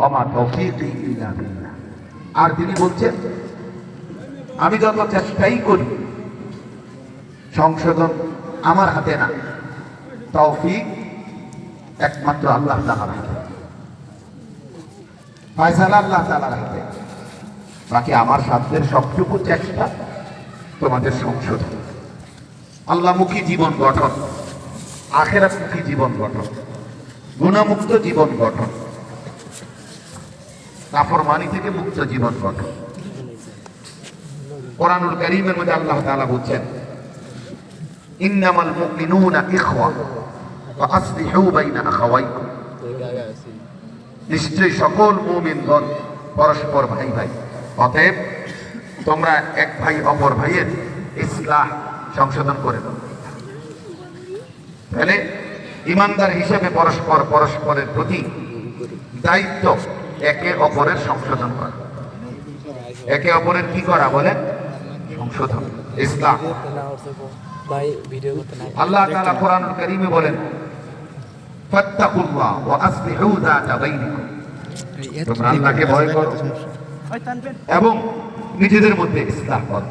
ওমা তাওফীকি ইল্লা বিল্লাহ। আর তিনি বলছেন, আমি যত চেষ্টাই করি সংশোধন আমার হাতে না, তৌফিক একমাত্র আল্লাহ তাআলার হাতে, ফয়সালা আল্লাহ তাআলার হাতে। বাকি আমার সাধ্যের সবটুকু চেষ্টা তোমাদের সংশোধন, আল্লাহমুখী জীবন গঠন, আখিরাতমুখী জীবন গঠন, গুণামুক্ত জীবন গঠন, নাফরমানি থেকে মুক্ত জীবন গঠন। কোরআনুল কারীমের মধ্যে আল্লাহ তাআলা বলছেন, ইন্নামাল মুমিনুনা ইখওয়া ওয়া আসলিহু বাইনা আখাওয়াইকুম। নিশ্চয়ই সকল মুমিনগণ পরস্পর ভাই ভাই, অতএব তোমরা এক ভাই অপর ভাইয়ের ইসলাহ সংশোধন করে দাও। তাহলে ইমানদার হিসেবে পরস্পরের প্রতি দায়িত্ব একে অপরের সংশোধন করা। একে অপরের কি করা বলে? সংশোধন, ইসলাহ। আল্লাহ তাআলা কোরআনুল কারীমে বলেন, ফাত্তাকুল্লাহ ওয়া আসলিহু যাতা বাইনিকুম। তোমরা আল্লাহকে ভয় করো এবং নিজেদের মধ্যে ইসলাহ করো,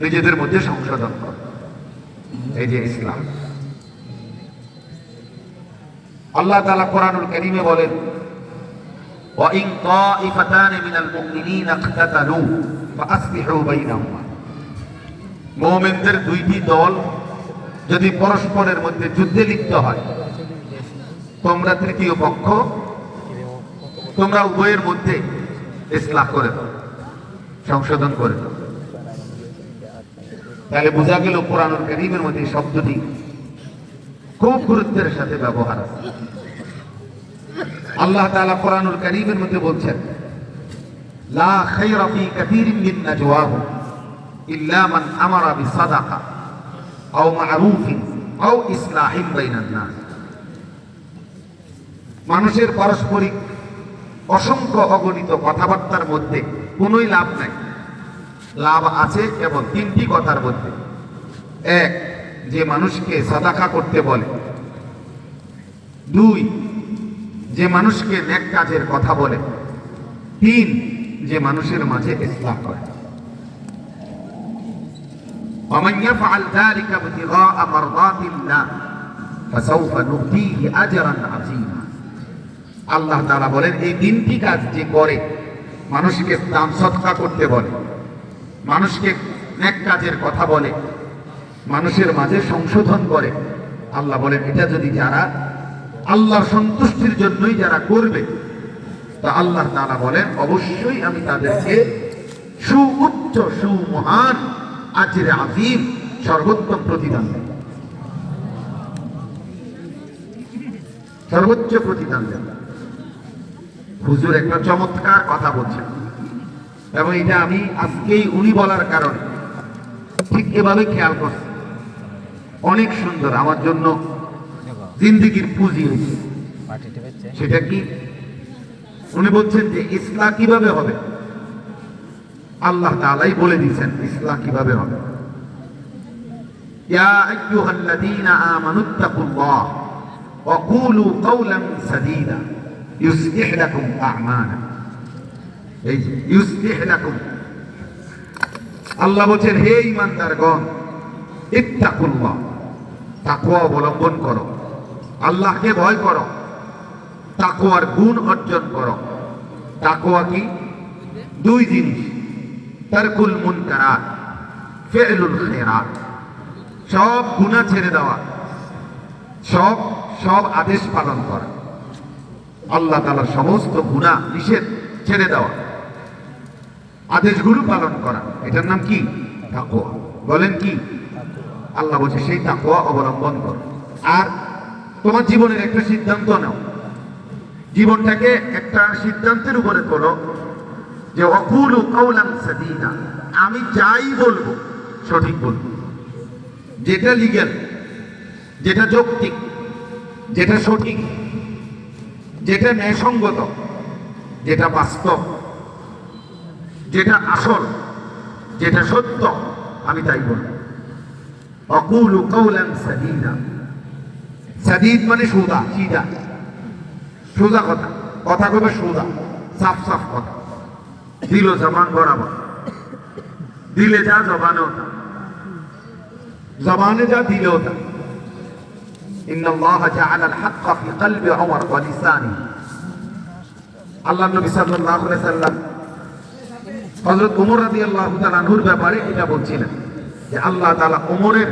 নিজেদের মধ্যে সংশোধন করো। এই যে ইসলাম। আল্লাহ তাআলা কোরআনুল কারীমে বলেন, ওয়া ইন তাইফাতানি মিনাল মুমিনিনা ইখতাতালু ফাআসলিহু বাইনাহুমা। মুমিনদের দুইটি দল যদি পরস্পরের মধ্যে যুদ্ধে লিপ্ত হয়, তোমরা তৃতীয় পক্ষ, তোমরা উভয়ের মধ্যে ইসলাহ করে দাও, সংশোধন করে দাও। তাহলে বোঝা গেল কোরআনুল কারীমের মধ্যে শব্দটি খুব গুরুত্বের সাথে ব্যবহার আছে। আল্লাহ তাআলা কোরআনুল কারীমের মধ্যে বলছেন, লা খায়রা ফী কাসীরিন মিন নাজওয়াহুম ইল্লা মান আমারা বিসাদাকা আও মা'রুফিন আও ইসলাহিন বাইনান নাস। মানুষের পারস্পরিক অসংখ্য অগণিত কথাবার্তার মধ্যে কোনোই লাভ নাই। লাভ আছে কেবল তিনটি কথার মধ্যে। এক, যে মানুষকে সাদাকা করতে বলে। দুই, যে মানুষকে নেক কাজের কথা বলে। তিন, যে মানুষের মাঝে ইসলাহ করে। ومن يفعل ذلك ابتغاء مرضات الله فسوف نؤتيه اجرا عظيما। আল্লাহ তাআলা বলেন, এই তিনটি কাজ যে করে, মানুষকে দান সদকা করতে বলে, মানুষকে নেক কাজের কথা বলে, মানুষের মাঝে সংশোধন করে, আল্লাহ বলেন এটা যদি যারা আল্লাহর সন্তুষ্টির জন্যই যারা করবে, তা আল্লাহ তাআলা বলেন অবশ্যই আমি তাদেরকে সুউচ্চ সুমহান আজরে আযীম সর্বোত্তম প্রতিদান দেব, সর্বোচ্চ প্রতিদান দেব। হুজুর একটা চমৎকার কথা বলছেন এবং এটা আমি আজকেই উনি বলার কারণে ঠিক এভাবে খেয়াল করছি। অনেক সুন্দর, আমার জন্য জিন্দেগির পুঁজি হয়েছে। সেটা কি? উনি বলছেন যে ইসলাম কিভাবে হবে, আল্লাহ তাআলাই বলে দিয়েছেন ইসলাম কিভাবে হবে। ইয়া আইয়ুহাল্লাযীনা আমানুত্তাকুল্লাহ ওয়া কুলু কাওলান সাদীদা ইউসলিহ লাকুম আ'মালাকুম। এই যে ইউসলিহ লাকুম, আল্লাহ বলেন হে ঈমানদারগণ, ইত্তাকুল্লাহ, তাকওয়া অবলম্বন করো, আল্লাহকে ভয় করো, তাকওয়ার গুণ অর্জন করো। তাকওয়া কি? দুই জিনিস, তারকুল মুনকারাত, ফি'লুল খায়রাত। সব গুনাহ ছেড়ে দেওয়া, সব আদেশ পালন করা, আল্লাহ তাআলার সমস্ত গুনাহ নিষেধ ছেড়ে দেওয়া, আদেশগুলো পালন করা, এটার নাম কি? তাকওয়া। বলেন কি? আল্লাহ বলছে সেই তাকওয়া অবলম্বন করো। আর তোমার জীবনের একটা সিদ্ধান্ত নাও, জীবনটাকে একটা সিদ্ধান্তের উপরে তোলো যে ওয়াকুলু কাওলান সাদীদা, আমি যাই বলবো সঠিক বলবো, যেটা লিগ্যাল, যেটা যৌক্তিক, যেটা সঠিক, যেটা ন্যায়সঙ্গত, যেটা বাস্তব, যেটা আসল, যেটা সত্য, আমি তাই বলবো। ওয়াকুলু কাওলান সাদীদা, সাদীদ মানে সোজা, সিধা, সোজা কথা, কথা কবে সোজা, সাফ সাফ কথা, দিল জবান বরাবর, দিলে যা জবানেও তা, জবানে যা দিলেও তা। ইন্নাল্লাহা জাআলাল হাক্কা ফি কলবি উমর ওয়া লিসানিহি। আল্লাহ নবী সাল্লাল্লাহু আলাইহি সাল্লাম হযরত ওমর রাদিয়াল্লাহু তাআলা আনহুর ব্যাপারে এটা বলছিলেন যে আল্লাহ তাআলা ওমরের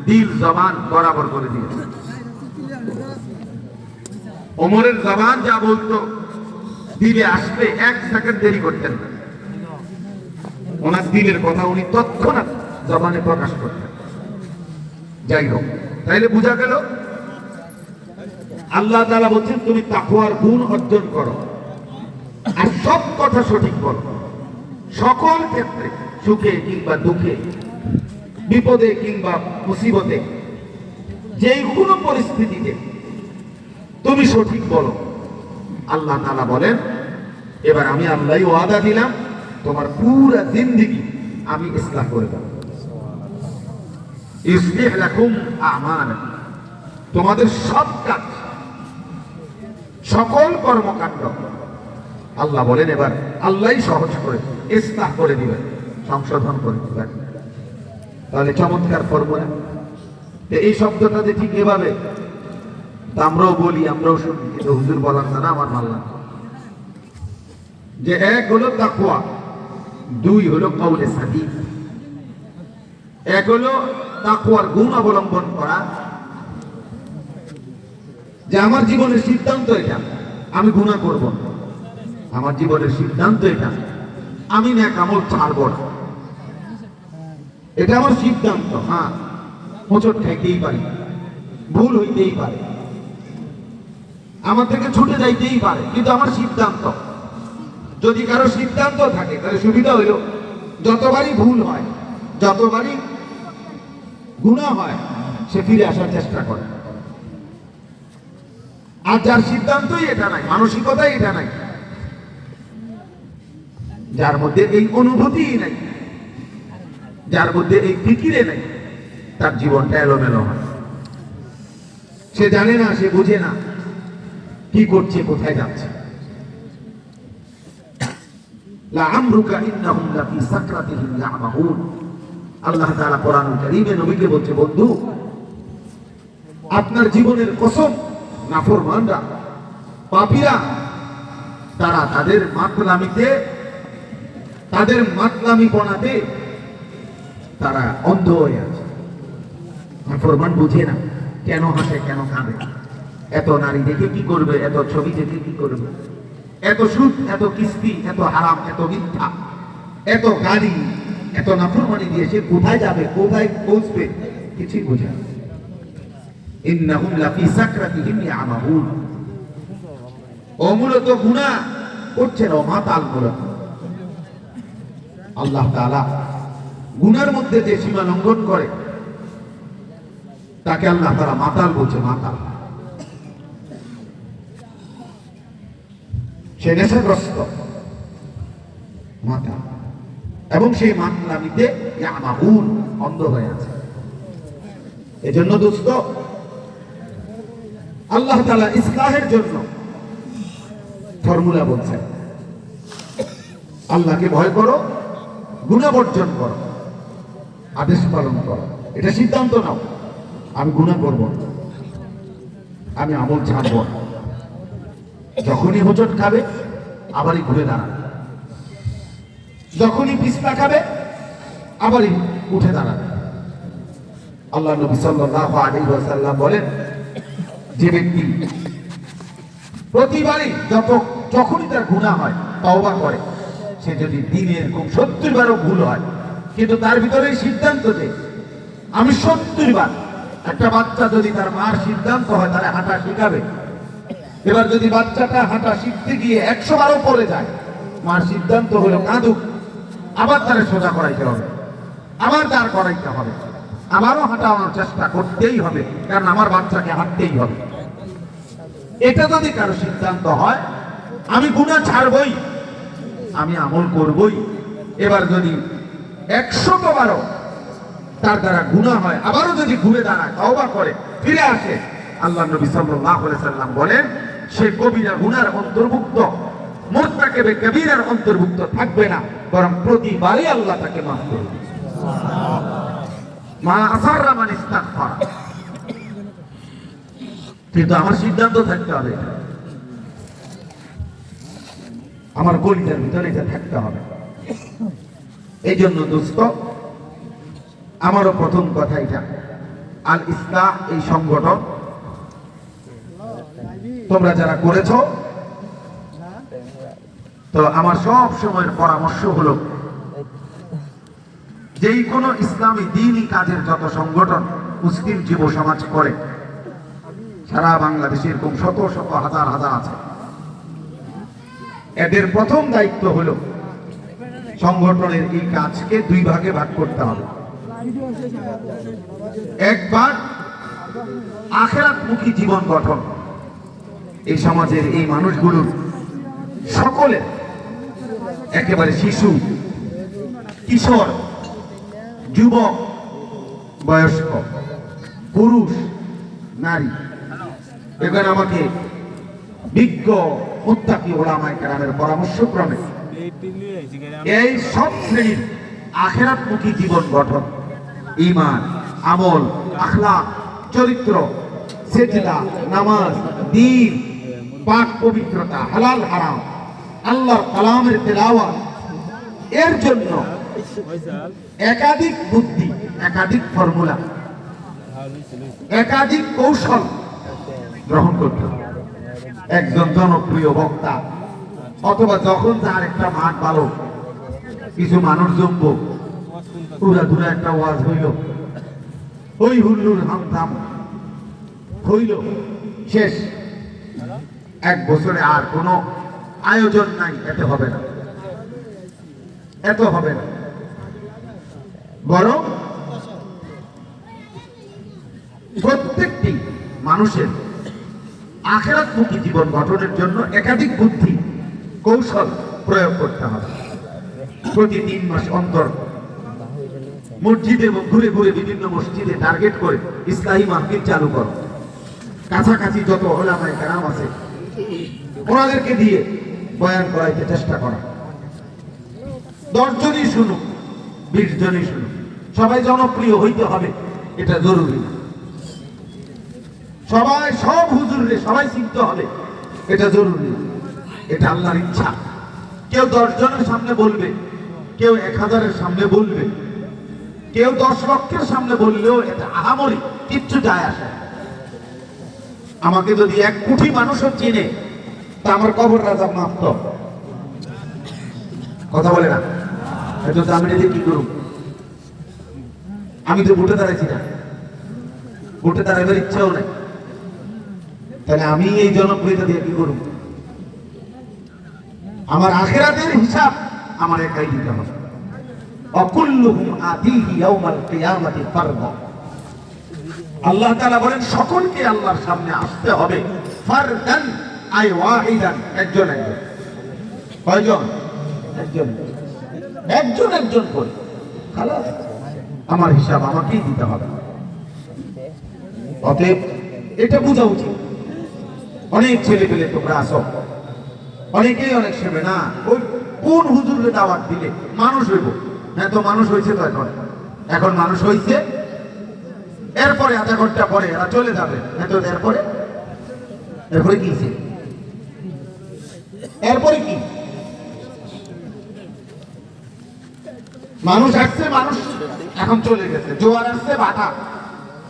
দিল জবান বরাবর করে দিয়েছেন। ওমরের জবান যা বলতো দিলে আসলে 1 সেকেন্ড দেরি করতেন না, ওনার দিলের কথা উনি তৎক্ষণাৎ জবানে প্রকাশ করতেন। যাই হোক, তাইলে বোঝা গেল আল্লাহ তাআলা বলছেন তুমি তাকওয়ার গুণ অর্জন করো আর সব কথা সঠিক বলো, সকল ক্ষেত্রে, সুখে কিংবা দুঃখে, বিপদে কিংবা মুসিবতে, যেই কোনো পরিস্থিতিতে তুমি সঠিক বলো। আল্লাহ তাআলা বলেন এবার আমি আল্লাহই ওয়াদা দিলাম তোমার পুরা জিন্দেগি আমি ইসলাহ করে দেব। ইসলিহ লাকুম আমালাকুম, তোমাদের সব কাজ, সকল কর্মকাণ্ড আল্লাহ বলেন এবার আল্লাহই সহজ করে ইসলাহ করে দিবেন, সংশোধন করে দিবেন। তাহলে চমৎকার ফর্মুলা। এই শব্দটা যে ঠিক এভাবে আমরাও বলি, আমরাও শুনি, কিন্তু হুজুর বলার না, আমার মানলাম যে 1 হলো তাকওয়া, 2 হলো কওলে সাদিক। 1 হলো তাকওয়ার গুণ অবলম্বন করা, যে আমার জীবনের সিদ্ধান্ত এটা আমি গুনাহ করব না, আমার জীবনের সিদ্ধান্ত এটা আমি নেক আমল ছাড়ব না, এটা আমার সিদ্ধান্ত। হ্যাঁ, হোঁচট খাইতেই পারি, ভুল হইতেই পারে, আমার থেকে ছুটে যাইতেই পারে, কিন্তু আমার সিদ্ধান্ত। যদি কারো সিদ্ধান্ত থাকে তাহলে সুবিধা হইল যতবারই ভুল হয়, যতবারই গুনাহ হয়, সে ফিরে আসার চেষ্টা করে। আর যার সিদ্ধান্তই এটা নাই, মানসিকতাই এটা নাই, যার মধ্যে এই অনুভূতি নাই, যার মধ্যে এই ফিকিরে নাই, তার জীবনটা এলোমেলো হয়। সে জানে না, সে বুঝে না কি করছে, কোথায় যাচ্ছে। লাআমরুকা ইন্নাহুম লাফি সাকরাতিহিম ইয়ামাহুন। আল্লাহ তাআলা কোরআনুল কারীমে নবীকে বলছে, বন্ধু আপনার জীবনের কসম, নাফরমানরা, পাপীরা, তারা তাদের মাতলামিতে, তাদের মাতলামিপনাতে তারা অন্ধ হয়ে আছে। নাফরমান বুঝে না কেন হাসে, কেন কাঁদে, এত নারী দেখে কি করবে, এত ছবি দেখে কি করবে, এত সুদ, এত কিস্তি, এত হারাম, এত মিথ্যা, এত গাড়ি, এত নাফরমানি দিয়ে সে কোথায় যাবে, কোথায় পৌঁছবে, কিছুই বোঝে না। ইন্নাহুম লাফি সাকরাতিহিম ইয়ামাহুন। ও মূলত গুনাহ করছে না, মাতাল মূলত। আল্লাহ তাআলা গুনার মধ্যে যে সীমা লঙ্ঘন করে তাকে আল্লাহ তাআলা মাতাল বলছে, মাতাল। সে নেশাগ্রস্ত, মাতাল, এবং সেই মাতলামিতে ইয়ামাহুন, অন্ধ হয়ে আছে। এজন্য দোস্ত, আল্লাহ তাআলা ইসলাহের জন্য ফর্মুলা বলছেন, আল্লাহকে ভয় করো, গুনাহ বর্জন করো, আদেশ পালন করো। এটা সিদ্ধান্ত নাও, আমি গুনাহ করব না, আমি আমল ছাড়ব না। যখনই হোঁচট খাবে আবারই ঘুরে দাঁড়াবে, যখনই পিছলা খাবে আবারই উঠে দাঁড়াবে। আল্লাহ নবী সাল্লাল্লাহু আলাইহি ওয়াসাল্লাম বলেন, যে ব্যক্তি প্রতিবারই যখনই তার গুনাহ হয় তওবা করে, সে যদি দিনের খুব 70 বারও ভুল হয়, কিন্তু তার ভিতরে সিদ্ধান্ত যে আমি 70 বার, একটা বাচ্চা যদি তার মার সিদ্ধান্ত হয় তাহলে হাঁটা শিখাবে, এবার যদি বাচ্চাটা হাঁটা শিখতে গিয়ে 100 বারও পড়ে যায়, মার সিদ্ধান্ত হলো কাঁদুক, আবার তারে সোজা করাইতে হবে, আবার দাঁড় করাইতে হবে, আবারও হাঁটানোর চেষ্টা করতেই হবে, কারণ আমার বাচ্চাকে হাঁটতেই হবে। এটা যদি কারো সিদ্ধান্ত হয় আমি গুনাহ ছাড়বই, আমি আমল করবই, এবার যদি 100 বারও তার দ্বারা গুনাহ হয়, আবারও যদি ঘুরে দাঁড়ায়, তওবা করে, ফিরে আসে, আল্লাহ নবী সাল্লাল্লাহু আলাইহি সাল্লাম বলেন সে কবিরা গুনার অন্তর্ভুক্ত, মুরতাকিবে কবিরার অন্তর্ভুক্ত থাকবে না, বরং প্রতিবারই আল্লাহ তাকে মাফ করবে। মা আসাররা মান ইস্তাগফার। কিন্তু আমার সিদ্ধান্ত থাকতে হবে, আমার কলিজার ভিতরে এটা থাকতে হবে। এই জন্য দোস্ত, আমারও প্রথম কথা এটা, আল ইসলাহ এই সংগঠন তোমরা যারা করেছো, তো আমার সব সময়ের পরামর্শ হলো, যেই কোনো ইসলামী দ্বীনি কাজের যত সংগঠন মুসলিম যুব সমাজ করে, সারা বাংলাদেশে এরকম শত শত হাজার হাজার আছে, এদের প্রথম দায়িত্ব হলো সংগঠনের এই কাজকে দুই ভাগে ভাগ করতে হবে। এক ভাগ আখিরাতমুখী জীবন গঠন, এই সমাজের এই মানুষগুলোর সকলের, একেবারে শিশু, কিশোর, যুবক, বয়স্ক, পুরুষ, নারী, এখানে আমাকে বিজ্ঞ মুত্তাকি উলামায়ে কেরামের পরামর্শক্রমে এই সব শ্রেণীর আখিরাতমুখী জীবন গঠন, ঈমান, আমল, আখলাক, চরিত্র, সেজদা, নামাজ, দ্বীন, পাক পবিত্রতা, হালাল হারাম, আল্লাহর কালামের তেলাওয়াত, এর জন্য একাধিক বুদ্ধি, একাধিক ফর্মুলা, একাধিক কৌশল গ্রহণ করতে হবে। একজন জনপ্রিয় বক্তা অথবা যখন তার একটা মাঠ ভালো, কিছু মানুষ জমব, পুরা দূরে একটা ওয়াজ হইল, ওই হুল্লুর হামথাম হইল, শেষ। এক বছরে আর কোনো আয়োজন নাই, এতে হবে না, এত হবে না। বরং প্রত্যেকটি মানুষের আখিরাতমুখী জীবন গঠনের জন্য একাধিক বুদ্ধি, কৌশল প্রয়োগ করতে হবে। প্রতি 3 মাস অন্তর মসজিদে এবং ঘুরে ঘুরে বিভিন্ন মসজিদে টার্গেট করে ইসলাহী মাহফিল চালু করো। কাছাকাছি যত উলামায়ে কেরাম আছে ওনাদেরকে দিয়ে বয়ান করাইতে চেষ্টা করা। 10 জনই শুনুক, 20 জনই শুনুক, সবাই জনপ্রিয় হইতে হবে এটা জরুরি না। সবাই সব হুজুরে সবাই চিনতে হবে এটা জরুরি না, এটা আল্লাহর ইচ্ছা। কেউ 10 জনের সামনে বলবে, কেউ 1000-এর সামনে বলবে, কেউ 10 লক্ষের সামনে বললেও এটা আহামরি কিচ্ছু যায় আসে না। আমাকে যদি 1 কোটি মানুষও চিনে, তা আমার কবর রাজা মাফ তো কথা বলে না, এতো আমি নিজে কি করুন? আমি তো ভোটে দাঁড়াইছি না, ভোটে দাঁড়াইবার ইচ্ছাও নাই, তাহলে আমি এই জনপ্রিয়তা দিয়ে কি করব? আমার আখিরাতের হিসাব আমার একাই দিতে হবে। অকুল্লুহুম আতিহি ইয়াউমাল কিয়ামাতি ফারদা। আল্লাহ তাআলা বলেন সকলকে আল্লাহর সামনে আসতে হবে ফারদান, আই ওয়াহিদান, একজন একজন। কয়জন? একজন একজন একজন করে। খালাস, আমার হিসাব আমাকেই দিতে হবে। অতএব এটা বোঝা উচিত। অনেক ছেলে পেলে তোমরা আসো, অনেকেই অনেক সেবে না, ওই কোন হুজুরের দাওয়াত দিলে মানুষ হইব। হ্যাঁ, তো মানুষ হয়েছে তো এখন মানুষ হয়েছে, এরপরে আধা ঘন্টা পরে এরা চলে যাবে। হ্যাঁ, তো এরপরে কি, এরপরে কি? মানুষ আসছে, মানুষ এখন চলে গেছে, জোয়ার আসছে, বাটা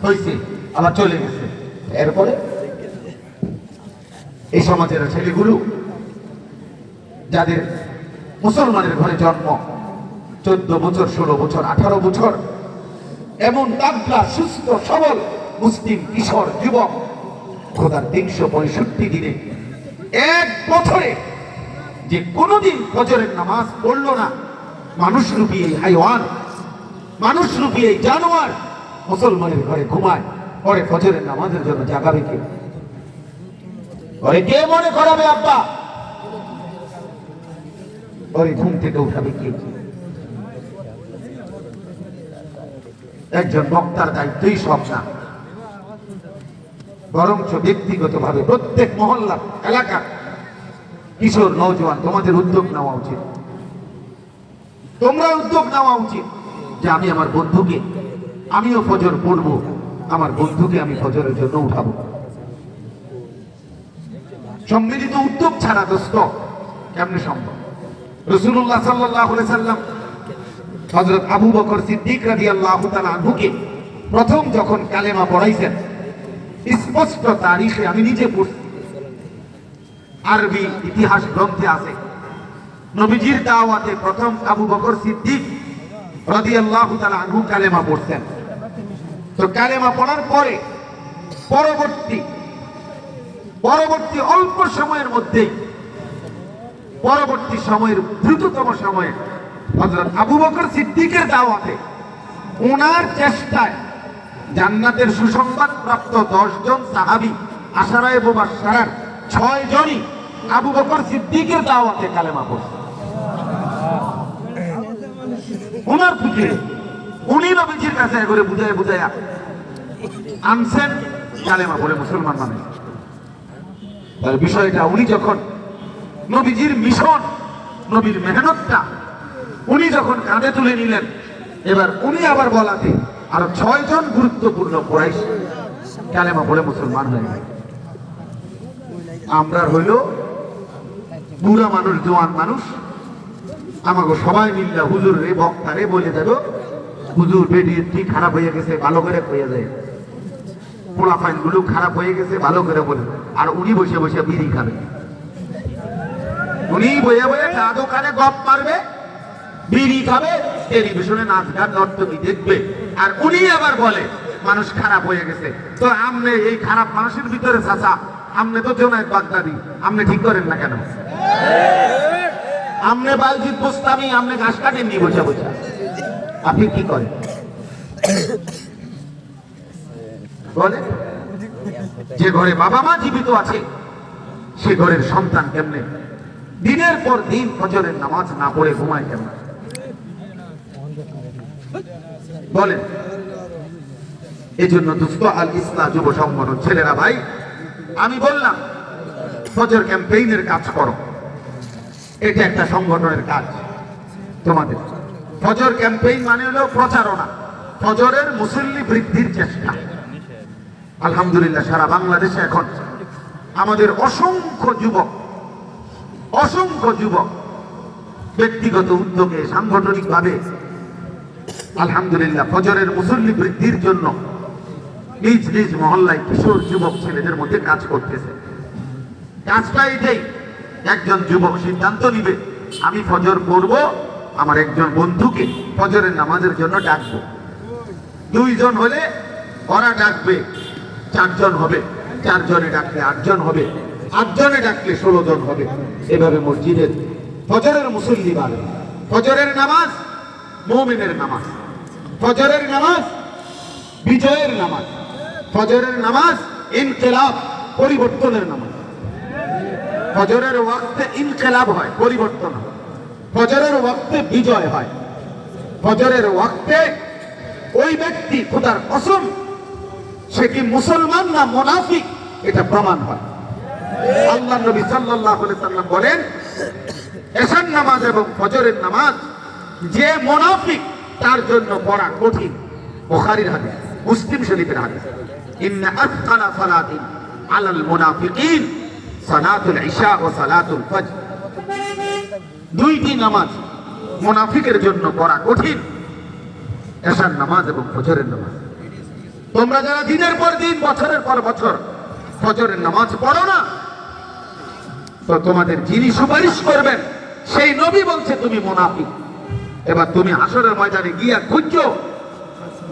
হয়েছে, আবার চলে গেছে। এরপরে এই সমাজের ছেলেগুলো যাদের মুসলমানের ঘরে জন্ম, 14 বছর, 16 বছর, 18 বছর, এমন তাগড়া সুস্থ সবল মুসলিম কিশোর যুবক, খোদার 365 দিনে, 1 বছরে যে কোনোদিন ফজরের নামাজ পড়লো না, মানুষ রূপী এই হাইওয়ান, মানুষ রূপী এই জানোয়ার মুসলমানের ঘরে ঘুমায়, পরে ফজরের নামাজের জন্য জাগাবে কে? ওরে কে মনে করাবে আব্বা? ওরে ঘুম থেকে উঠাবে কে? একজন বক্তার দায়িত্বই সব না। বরঞ্চ ব্যক্তিগতভাবে প্রত্যেক মহল্লা এলাকা কিশোর নওজোয়ান তোমাদের উদ্যোগ নেওয়া উচিত, তোমরা উদ্যোগ নেওয়া উচিত যে আমি আমার বন্ধুকে, আমিও ফজর পড়ব, আমার বন্ধুকে আমি ফজরের জন্য উঠাবো। সম্মিলিত উদ্যোগ ছাড়া দোস্ত কেমনে সম্ভব? রাসূলুল্লাহ সাল্লাল্লাহু আলাইহি সাল্লাম হযরত আবু বকর সিদ্দিক রাদিয়াল্লাহু তাআলা আনহুকে প্রথম যখন কালেমা পড়াইছেন, স্পষ্ট তারিখে আমি নিজে পড়ছি, আরবি ইতিহাস গ্রন্থে আছে, নবীজির দাওয়াতে প্রথম আবু বকর সিদ্দিক রাদিয়াল্লাহু তাআলা আনহু কালেমা পড়ছেন। তো কালেমা পড়ার পরে পরবর্তী অল্প সময়ের মধ্যেই, পরবর্তী সময়ের দ্রুততম সময়ে হযরত আবু বকর সিদ্দিকের দাওয়াতে, ওনার চেষ্টায় জান্নাতের সুসংবাদ প্রাপ্ত 10 জন সাহাবী আশারায়ে মুবাশশারার 6 জনই আবু বকর সিদ্দিকের দাওয়াতে কালেমা পড়ছে। ওনার ফিকিরে উনি নবীজির কাছে করে বুঝায়া আনছেন, কালেমা পড়ে মুসলমান মানে। তার বিষয়টা উনি যখন নবীজির মিশন, নবীর মেহনতটা উনি যখন কাঁধে তুলে নিলেন, এবার উনি আবার বলাতে আরো 6 জন গুরুত্বপূর্ণ কুরাইশ কালেমা পড়ে মুসলমান হয়ে গেল। আমরা হইল বুড়া মানুষ, জওয়ান মানুষ, আমাকে সবাই মিল্লা হুজুর রে বক্তারে বলে দেব, হুজুর বেডিয়ে ঠিক খারাপ হয়ে গেছে, ভালো করে কইয়া যায়, পোলা ফাইন গুলো খারাপ হয়ে গেছে, ভালো করে বলে। আর উনি বসে বসে বিড়ি খাবে, উনি বইয়া বইয়া চা দোকানে গপ মারবে, বিড়ি খাবে, টেলিভিশনে নাচ গান নর্তকী দেখবে, আর উনি আবার বলে মানুষ খারাপ হয়ে গেছে। তো আমনে এই খারাপ মানুষের ভিতরে চাচা, আমনে তো জোনায়েদ বাগদাদি, আমনে ঠিক করেন না কেন? আমনে বালজিৎ বোস্তামি, আমনে ঘাস কাটেননি বসে বসে, আপনি কি করেন বলে? যে ঘরে বাবা মা জীবিত আছে সে ঘরের সন্তান কেমনে দিনের পর দিন ফজরের নামাজ না পড়ে ঘুমায় কেমন বলেন? এই জন্য দুস্থ আল ইসলাম যুব সংগঠন ছেলেরা, ভাই আমি বললাম ফজর ক্যাম্পেইনের কাজ করো, এটা একটা সংগঠনের কাজ তোমাদের। ফজর ক্যাম্পেইন মানে হলো প্রচারণা, ফজরের মুসল্লি বৃদ্ধির চেষ্টা। আলহামদুলিল্লাহ সারা বাংলাদেশে এখন আমাদের অসংখ্য যুবক ব্যক্তিগত উদ্যোগে, সাংগঠনিকভাবে আলহামদুলিল্লাহ ফজরের মুসল্লি বৃদ্ধির জন্য নিজ নিজ মহল্লায় কিশোর যুবক ছেলেদের মধ্যে কাজ করতেছে। কাজটা এটাই, একজন যুবক সিদ্ধান্ত নিবে আমি ফজর পড়ব, আমার একজন বন্ধুকে ফজরের নামাজের জন্য ডাকবো। 2 জন হলে ওরা ডাকবে, 4 জন হবে, 4 জনে ডাকলে 8 জন হবে, 8 জনে ডাকলে 16 জন হবে। এভাবে মসজিদের ফজরের মুসল্লি বাড়বে। ফজরের নামাজ মুমিনের নামাজ, ফজরের নামাজ বিজয়ের নামাজ, ফজরের নামাজ ইনকিলাব, পরিবর্তনের নামাজ। ফজরের ওয়াক্তে ইনকিলাব হয়, পরিবর্তন হয়। ফজরের ওয়াক্তে বিজয় হয়। ফজরের ওয়াক্তে ওই ব্যক্তি খোদার কসম সে কি মুসলমান না মুনাফিক এটা প্রমাণ হয়। আল্লাহ নবী সাল্লাল্লাহু আলাইহি সাল্লাম বলেন, এশার নামাজ এবং ফজরের নামাজ যে মুনাফিক তার জন্য পড়া কঠিন। বুখারীর হাদিস, মুসলিম শরীফের হাদিস, ইন্না আথকালা সালাতিন আলাল মুনাফিকিন সালাতুল ইশা ওয়া সালাতুল ফজর। 2টি নামাজ মুনাফিকের জন্য পড়া কঠিন, এশার নামাজ এবং ফজরের নামাজ। তোমরা যারা দিনের পর দিন, বছরের পর বছর ফজরের নামাজ পড়ো না, তো তোমাদের যিনি সুপারিশ করবেন সেই নবী বলছে তুমি মুনাফিক। এবার তুমি হাসরের ময়দানে গিয়া খুঁজছো,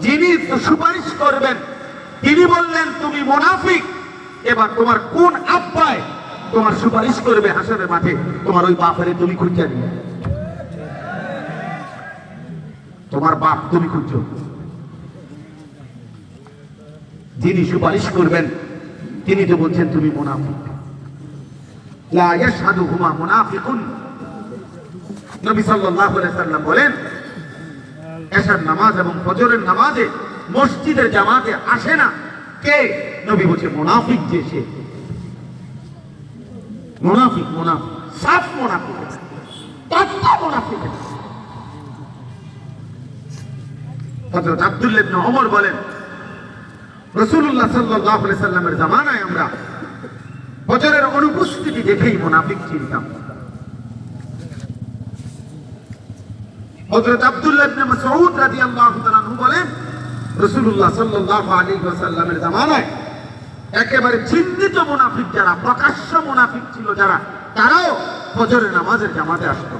যিনি সুপারিশ করবেন তিনি বললেন তুমি মুনাফিক। এবার তোমার কোন আব্বায় তোমার সুপারিশ করবে হাসরের মাঠে? তোমার ওই বাপেরে তুমি খুঁজে নিয়ে, তোমার বাপ তুমি খুঁজছো। যিনি সুপারিশ করবেন তিনি তো বলছেন তুমি মুনাফিক। লা ইয়াশহাদুহুমা মুনাফিকুন। নবী সাল্লাল্লাহু আলাইহি সাল্লাম বলেন, এশার নামাজ এবং ফজরের নামাজে মসজিদের জামাতে আসে না কে? নবী বলছে মুনাফিক যে সে। মুনাফিক, মুনাফিক, সাফ মুনাফিক, টাটকা মুনাফিক। হযরত আব্দুল্লাহ ইবনে ওমর বলেন, রাসূলুল্লাহ সাল্লাল্লাহু আলাইহি সাল্লামের জামানায় আমরা ফজরের অনুপস্থিতি দেখেই মুনাফিক চিনতাম। হযরত আব্দুল্লাহ ইবনে মাসউদ রাদিয়াল্লাহু তাআলা আনহু বলেন, রাসূলুল্লাহ সাল্লাল্লাহু আলাইহি ওয়াসাল্লামের জামানায় একেবারে চিহ্নিত মুনাফিক যারা, প্রকাশ্য মুনাফিক ছিল যারা, তারাও ফজরের নামাজের জামাতে আসতো।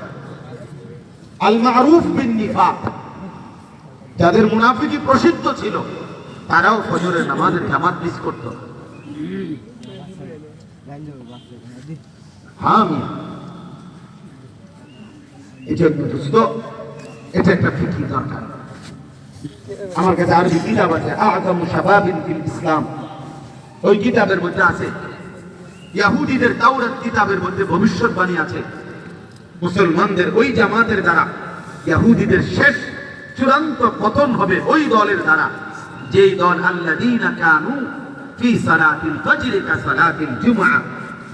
আল মারুফ বিন নিফাক, যাদের মুনাফিকি প্রসিদ্ধ ছিল, তারাও ফজরের নামাজের জামাত মিস করত। হ্যাঁ, এই জন্য দোস্ত, এটা একটা ফিকির দরকার। আমার কাছে আরবি কিতাব আছে, আযমু শাবাবিন ফিল ইসলাম। ওই কিতাবের মধ্যে আছে, ইহুদিদের তাওরাত কিতাবের মধ্যে ভবিষ্যৎবাণী আছে, মুসলমানদের ওই জামাতের দ্বারা ইহুদিদের শেষ চূড়ান্ত পতন হবে ওই দলের দ্বারা, যেই দল আল্লাযীনা কানু ফি সালাতিল ফজর কা সালাতিল জুমআ,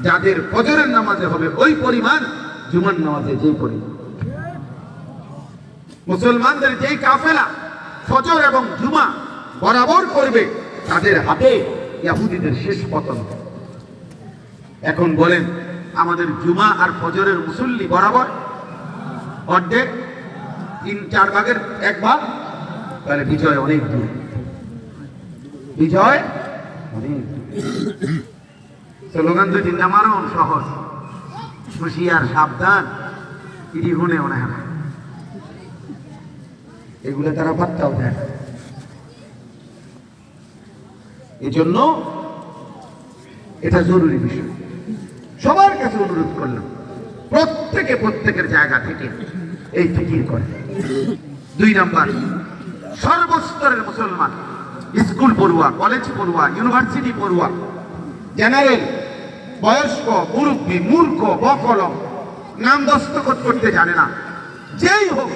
যাদের ফজরের নামাজে হবে ওই পরিমাণ জুমার নামাজে যেই পরিমাণ। মুসলমানদের যেই কাফেলা ফজর এবং জুমা বরাবর করবে, তাদের হাতে ইহুদিদের শেষ পতন। এখন বলেন, আমাদের জুমা আর ফজরের মুসল্লি বরাবর অর্ধেক, 3-4 ভাগের 1 ভাগ, তাহলে বিজয় অনেক দূর, বিজয় অনেক দূর। স্লোগান দুটি নামারণ সহজ, হুঁশিয়ার সাবধান, ইডি গুনে ওনা, এগুলো তারা পাত্তাও দেয় না। এই জন্য এটা জরুরি বিষয়। সবার কাছে অনুরোধ করলাম, প্রত্যেকে প্রত্যেকের জায়গা থেকে এই ফিকির করে। 2 নাম্বার, সর্বস্তরের মুসলমান, স্কুল পড়ুয়া, কলেজ পড়ুয়া, ইউনিভার্সিটি পড়ুয়া, জেনারেল, বয়স্ক, মুরব্বী, মূর্খ, বকলম, নাম দস্তখত করতে জানে না, যেই হোক,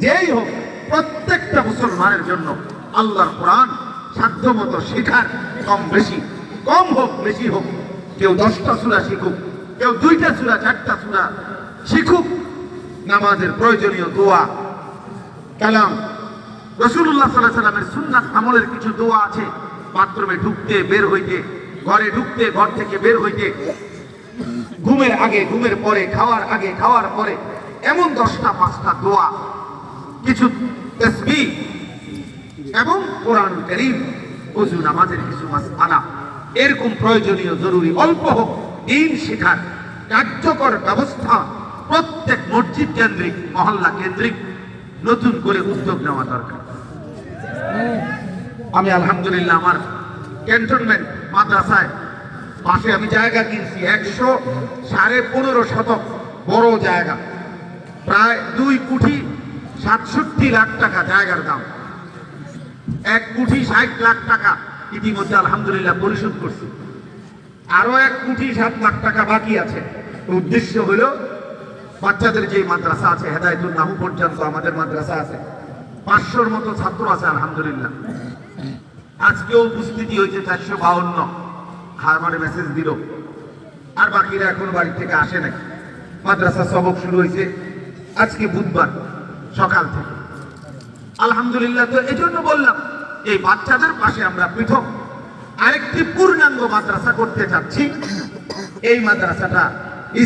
যেই হোক, প্রত্যেকটা মুসলমানের জন্য আল্লাহর কোরআন সাধ্যমতো শেখার, কম বেশি, কম হোক বেশি হোক, কেউ 10টা সূরা শিখুক, কেউ 2টা সূরা, 4টা সূরা শিখুক। নামাজের প্রয়োজনীয় দোয়া, কালাম, রাসূলুল্লাহ সাল্লাল্লাহু আলাইহি ওয়াসাল্লামের সুন্নাত আমলের কিছু দোয়া আছে, বাথরুমে ঢুকতে, বের হইতে, ঘরে ঢুকতে, ঘর থেকে বের হইতে, ঘুমের আগে, ঘুমের পরে, খাওয়ার আগে, খাওয়ার পরে, এমন 10টা 5টা দোয়া, কিছু তাসবিহ এবং কোরআন কারীম, ওযু নামাজের কিছু মাসআলা, এরকম প্রয়োজনীয় জরুরি অল্প হোক দিন শেখার কার্যকর ব্যবস্থা প্রত্যেক মসজিদ কেন্দ্রিক, মহল্লা কেন্দ্রিক নতুন করে উদ্যোগ নেওয়া দরকার। আমি আলহামদুলিল্লাহ আমার ক্যান্টনমেন্ট মাদ্রাসায় পাশে আমি জায়গা কিনছি, 100-15.5 শতক বড় জায়গা, প্রায় 2 কোটি 67 লাখ টাকা জায়গার দাম। 1 কোটি 60 লাখ টাকা ইতিমধ্যে আলহামদুলিল্লাহ পরিশোধ করছি, আরো 1 কোটি 7 লাখ টাকা বাকি আছে। উদ্দেশ্য হলো বাচ্চাদের যে মাদ্রাসা আছে, হেদায়েতুন নাহু পর্যন্ত আমাদের মাদ্রাসা আছে, 500-র মতো ছাত্র আছে আলহামদুলিল্লাহ। আজকেও উপস্থিতি হয়েছে 452, হারবারে মেসেজ দিল, আর বাকিরা এখন বাড়ি থেকে আসে নাই। মাদ্রাসা সবক শুরু হয়েছে আজকে বুধবার সকাল থেকে আলহামদুলিল্লাহ। তো এই জন্য বললাম, এই বাচ্চাদের পাশে আমরা পৃথক আরেকটি পূর্ণাঙ্গ মাদ্রাসা করতে চাচ্ছি। এই মাদ্রাসাটা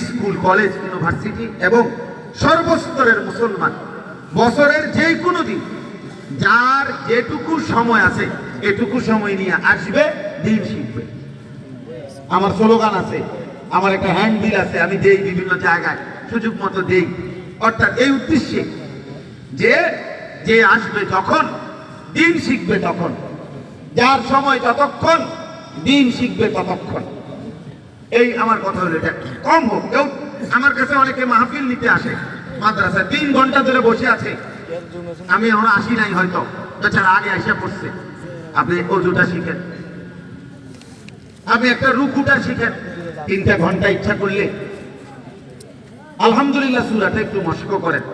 স্কুল, কলেজ, ইউনিভার্সিটি এবং সর্বস্তরের মুসলমান বছরের যে কোনো দিন যার যেটুকু সময় আছে এটুকু সময় নিয়ে আসবে, দিন শিখবে। আমার স্লোগান আছে, আমার একটা হ্যান্ডবিল আছে, আমি দেই বিভিন্ন জায়গায়, সুযোগ মতো দেই। অর্থাৎ এই উদ্দেশ্যে যে যে আসবে যখন, দিন শিখবে তখন, যার সময় যতক্ষণ, দিন শিখবে ততক্ষণ। এই আমার কথা হলো, এটা কম হোক। কেউ আমার কাছে অনেকে মাহফিল নিতে আসে, মাদ্রাসায় 3 ঘন্টা ধরে বসে আছে, আমি এখন আসি নাই, হয়তো বেচারা আগে এসে পড়ছে। আপনি অজুটা শিখেন, আপনি একটা রুকুটা শিখেন, 3টা ঘন্টা ইচ্ছা করলে আলহামদুলিল্লাহ সূরাটা একটু মশক করেন।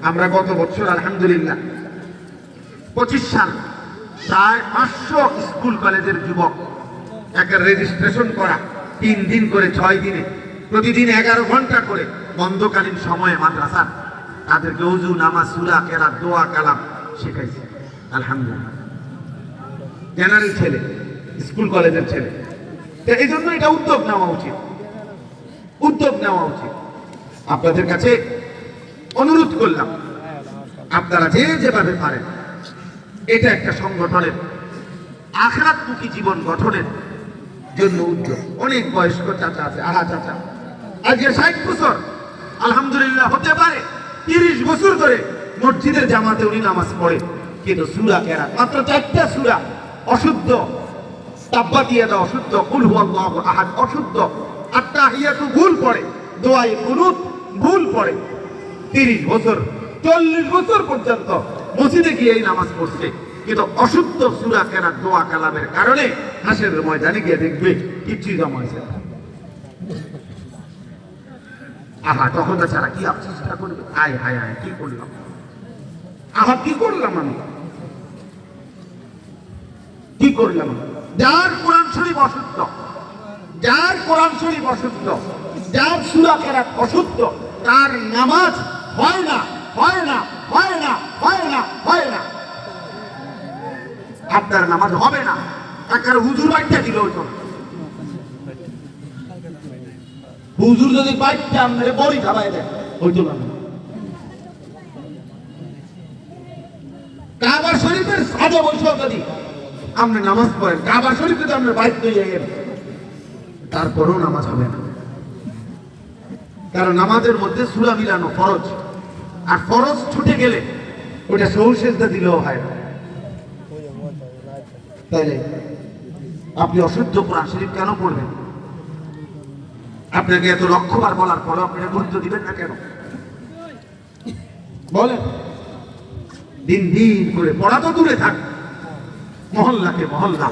আমরা গত বছর আলহামদুলিল্লাহ 25 সাল প্রায় 500 স্কুল কলেজের যুবক একটা রেজিস্ট্রেশন করা 3 দিন করে 6 দিনে প্রতিদিন 11 ঘন্টা করে বন্ধকালীন সময়ে মাদ্রাসা তাদেরকে ওযু নামাজ সূরা কেরাত দোয়া কালাম শেখাইছে। আলহামদুলিল্লাহ, জেনারেল ছেলে, স্কুল কলেজের ছেলে। তো এই জন্য এটা উদ্যোগ নেওয়া উচিত, উদ্যোগ নেওয়া উচিত। আপনাদের কাছে অনুরোধ করলাম, আপনারা যে যেভাবে পারেন এটা একটা সংগঠনের আখিরাতমুখী জীবন গঠনের জন্য উদ্যোগ। অনেক বয়স্ক চাচা আছে, আহা চাচা আজকে 60 বছর, আলহামদুলিল্লাহ হতে পারে 30 বছর ধরে মসজিদের জামাতে উনি নামাজ পড়ে, কিন্তু সূরা কেরাত মাত্র 4টা সূরা অশুদ্ধ, তাব্বাতিয়াদা অশুদ্ধ, কুল হুয়াল্লাহু আহাদ অশুদ্ধ, আত্তাহিয়াতু ভুল পড়ে, দোয়ায়ে কুনুত ভুল পড়ে। 30 বছর 40 বছর পর্যন্ত মসজিদে গিয়ে এই নামাজ পড়ছে, কিন্তু অশুদ্ধ সূরা কেরাত দোয়া কালামের কারণে হাসরের ময়দানে গিয়ে দেখবে কিছুই জমা হয়েছে। আহা, তখন তারা কি আফসোসটা করবে, হায় হায় হায় কি করলাম, আহা কি করলাম আমি, কি করলাম। যার কোরআন শরীফ অশুদ্ধ, যার কোরআন শরীফ অশুদ্ধ, যার সূরা কেরাত অশুদ্ধ, তার নামাজ হয় না, হয় না, হয় না, হয় না, হয় না। আপনার নামাজ হবে না। তার হুজুর বাইটা দিল হইতো, হুজুর যদি বাইটা আমাদের বড়ি খাওয়াই দেয় হইতো না। কাবা শরীফের সাজা বৈশাখ যদি আপনি নামাজ পড়েন, কাবা শরীফে তো আপনার বাইক নিয়ে গেলেন, তারপরেও নামাজ হবে না। কারণ নামাজের মধ্যে সূরা মিলানো ফরজ, আর ফরজ ছুটে গেলে ওটা সহু সেজদা দিলেও হয় না। তাইলে আপনি অশুদ্ধ কোরআন শরীফ কেন পড়বেন? আপনাকে এত লক্ষ্যবার বলার পরেও আপনি গুরুত্ব দিবেন না কেন বলেন? দিন দিন করে পড়া তো দূরে থাক, মহল্লাকে মহল্লা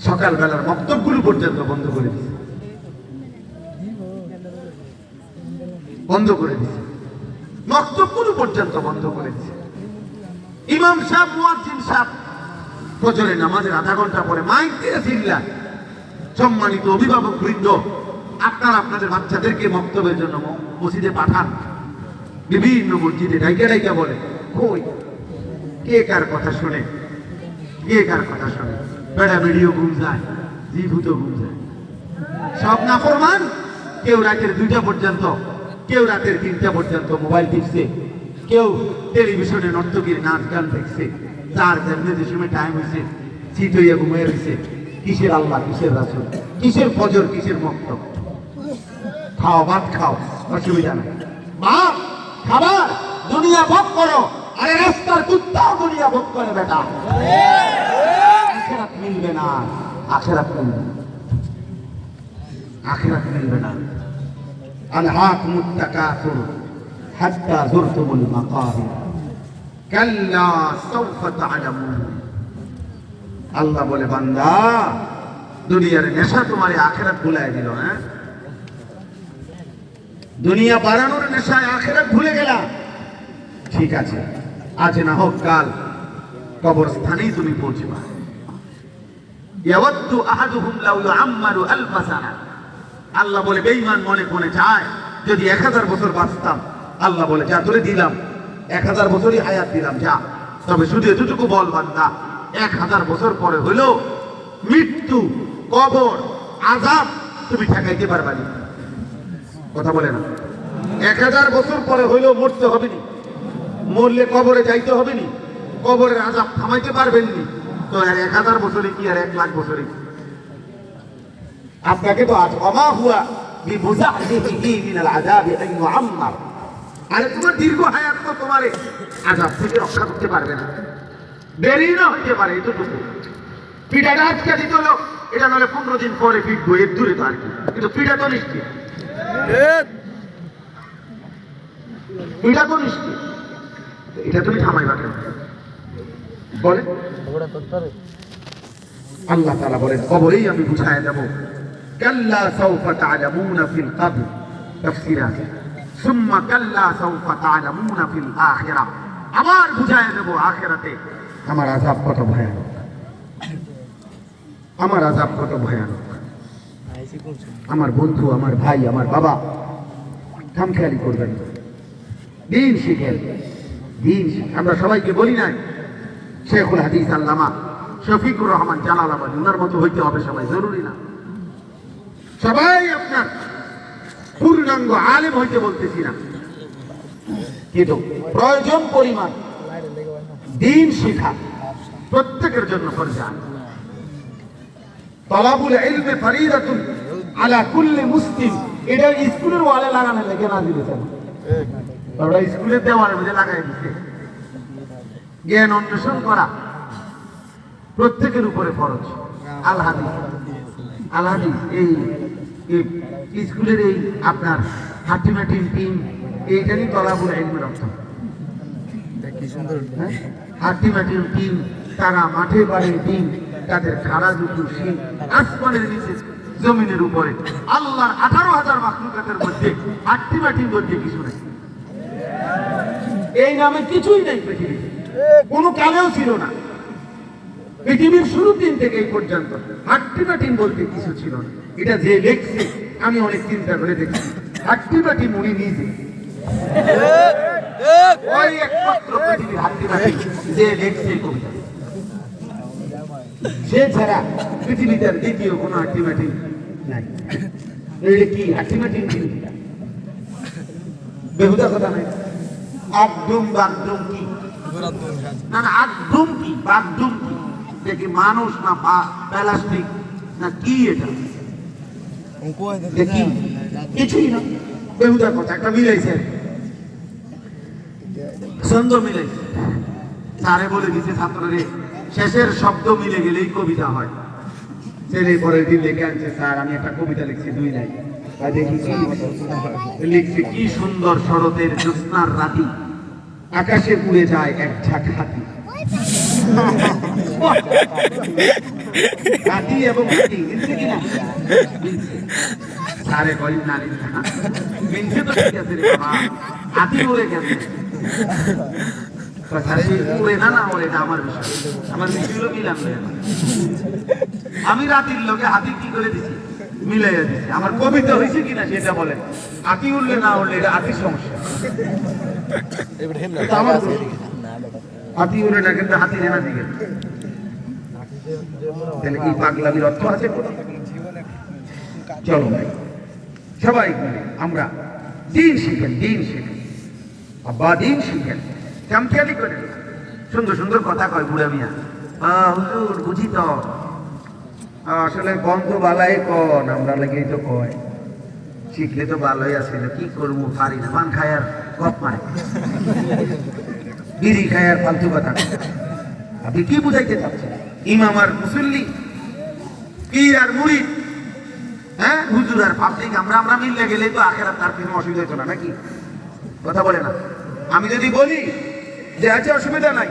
সকালবেলার বক্তব্যগুলো পর্যন্ত বন্ধ করে দিচ্ছে, বন্ধ করে দিচ্ছে, বক্তব্যগুলো পর্যন্ত বন্ধ করে দিচ্ছে। ইমাম সাহেব, মুয়াজ্জিন সাহেব ফজরের নামাজের আধা ঘন্টা পরে মাইক দিয়ে চিল্লায়। সম্মানিত অভিভাবক বৃন্দ, আপনারা আপনাদের বাচ্চাদেরকে বক্তব্যের জন্য মসজিদে পাঠান, বিভিন্ন মসজিদে ডাইকা ডাইকা বলে, কই কে কার কথা শুনে, কে কার কথা শুনে? বেড়া বেড়িও ঘুম যায়, জীভূত ঘুম যায়, সব নাফরমান। কেউ রাতের 2টা পর্যন্ত, কেউ রাতের 3টা পর্যন্ত মোবাইল টিপছে, কেউ টেলিভিশনে নর্তকীর নাচ গান দেখছে। যার যেমনি যে সময় টাইম হয়েছে চিত হইয়া ঘুমিয়ে রয়েছে। কিসের আল্লাহ, কিসের রাসূল, কিসের ফজর, কিসের মক্তব? খাও, ভাত খাও, অসুবিধা নেই। ভাত খাবার দুনিয়া ভোগ করো, আরে রাস্তার কুত্তাও দুনিয়া ভোগ করে বেটা। আখিরাত মিলবে না, আখিরাত মিলবে না, আখিরাত মিলবে না। আলহাকুমুত তাকাসুর হাত্তা যুরতুমুল মাকাবির কাল্লা সাউফা তা'লামুন। আল্লাহ বলে, বান্দা দুনিয়ার নেশা তোমারে আখিরাত ভুলায় দিল। হ্যাঁ, দুনিয়া বাড়ানোর নেশায় আখিরাত ভুলে গেলা, ঠিক আছে, আজ না হোক কাল কবরস্থানেই তুমি পৌঁছবা। ইয়াওয়াদ্দু আহাদুহুম লাউ ইউআম্মারু আলফা সানা। আল্লাহ বলে, বেঈমান মনে মনে চায় যদি 1000 বছর বাঁচতাম। আল্লাহ বলে, যা তোরে দিলাম 1000 বছরই হায়াত দিলাম, যা। তবে শুধু এতটুকু বল বান্দা, 1000 বছর পরে হইলো মৃত্যু, কবর, আযাব তুমি ঠেকাইতে পারবা না। কথা বলে না? 1000 বছর পরে হইলেও মরতে হবে নি, মরলে কবরে যাইতে হবে নি, কবরের আযাব থামাইতে পারবেন নি। তো আর 1000 বছরে কি আর 1 লাখ বছরে? আপনাকে তো আজ ওমা হুয়া বিমুযাহজিহি মিনাল আযাবি আন ইউআম্মার। আরে তোমার দীর্ঘ হায়াত তো তোমার আযাব থেকে রক্ষা করতে পারবে না, দেরি না হইতে পারে এতটুকু। পিঠাটা আজকে দিতে হলো, এটা নাহলে 15 দিন পরে পিটবো, এর দূরে তো আর কি, কিন্তু পিঠা তো নিশ্চিত, পিঠা তো নিশ্চিত। এটা তুমি থামাইবা কেন বলে? আল্লাহ তাআলা বলেন, কবরেই আমি বুঝায় দেব। কাল্লা সাউফা তা'লামুনা ফিল কবর, তাফসীর আছে, সুম্মা কাল্লা সাউফা তা'লামুনা ফিল আখিরাহ। আবার বুঝায় দেব আখিরাতে। আমার আযাব কত ভয়ানক, আমার আযাব কত ভয়ানক। আমার বন্ধু, আমার ভাই, আমার বাবা, খামখেয়ালি করবেন না। দিন শিখেন, দিন শিখেন। আমরা সবাইকে বলি নাই শেখুল হাদিস আল্লামা শফিকুর রহমান জালালাবাদী ওনার মতো হইতে হবে সবাই, জরুরি না। সবাই আপনার পূর্ণাঙ্গ আলেম হইতে বলতেছি না, কিন্তু প্রয়োজন পরিমাণ দিন শিখা প্রত্যেকের জন্য ফরজ। তলাবুল ইলমে ফরিদাতুন আলা কুল্লি মুসলিম। এটা স্কুলের ওয়ালে লাগানো লেগে না দিয়েছেন, ওরা স্কুলের দেওয়ালের মধ্যে লাগাই দিচ্ছে। জ্ঞান অন্বেষণ করা প্রত্যেকের উপরে ফরজ। আল হাদিস, আল হাদিস এই স্কুলের এই আপনার হাটিমাটিম টিম এইটারই তলাবুল ইলমের অর্থ। হাটিমাটিম টিম, তারা মাঠে বাড়ে টিম, তাদের খাড়া দুটো শিং আসমানের নিচে জমিনের উপরে আল্লাহর 18,000 মাখলুকাতের মধ্যে হাটিমাটিম বলতে কিছু নেই। এই নামে কিছুই নেই পৃথিবীতে, কোনো কালেও ছিল না। পৃথিবীর শুরুর দিন থেকে এই পর্যন্ত হাট্টিমাটিম বলতে কিছু ছিল না। এটা যে লেখছে আমি অনেক চিন্তা করে দেখছি, হাট্টিমাটিম উনি নিজে, ওই একমাত্র পৃথিবীর হাট্টিমাটিম যে লেখছে কবিতা, সে ছাড়া পৃথিবীতে দ্বিতীয় কোনো হাট্টিমাটিম নাই। এটা কি হাট্টিমাটিম? বেহুদা কথা নাই। একদম বাগদুম কি না, না একদম কি বাগদুম কি? দেখি মানুষ না প্লাস্টিক না কি? এটা দেখি কিছুই না, বেহুদা কথা। একটা মিলাইছে, ছন্দ মিলাইছে, স্যারে বলে দিচ্ছে ছাত্ররে শেষের শব্দ মিলে গেলেই কবিতা হয়। ছেলে পরের দিন লিখে আনছে, স্যার আমি একটা কবিতা লিখছি 2 লাইন। দেখি কি লিখছে, কি সুন্দর শরতের জ্যোৎস্নার রাতি, আকাশে উড়ে যায় এক ঝাঁক হাতি। হাতি এবং হাতি মিলছে কিনা? সারে কই না মিলছে তো, ঠিক আছে রে বাবা, হাতি উড়ে গেছে। উড়ে না, না ওরে এটা আমার বিষয়, আমার বিষয়গুলো মিলাম না। আমি রাতির লোকে হাতি কি করে দিছি, মিলাইয়া দিছি। আমার কবিতা হয়েছে কিনা সেটা বলেন। হাতি উঠলে না উঠলে এটা হাতির সমস্যা, হাতি উড়ে না, কিন্তু হাতি নেনা দিকে। তাহলে এই পাগলামির অর্থ আছে? চলো ভাই সবাই আমরা দিন শিখেন, দিন শিখেন, আব্বা দিন শিখেন। চামচিয়ালি করে সুন্দর সুন্দর কথা কয় বুড়া মিয়া, হুজুর বুঝি তো, আসলে বন্ধ বালাই কন, আমরা লেগেই তো কয়, শিখলে তো ভালোই আছে, কি করবো পারি না। পান খায় আর গপ মারে, বিড়ি খায় আর ফালতু কথা। আপনি কি বুঝাইতে চাচ্ছেন? ইমাম আর মুসল্লি, পীর আর মুরিদ, হ্যাঁ হুজুর আর পাবলিক, আমরা মিললে গেলেই তো আখেরাত তার কোনো অসুবিধা হতো না, নাকি? কথা বলে না? আমি যদি বলি যে আছে অসুবিধা নাই,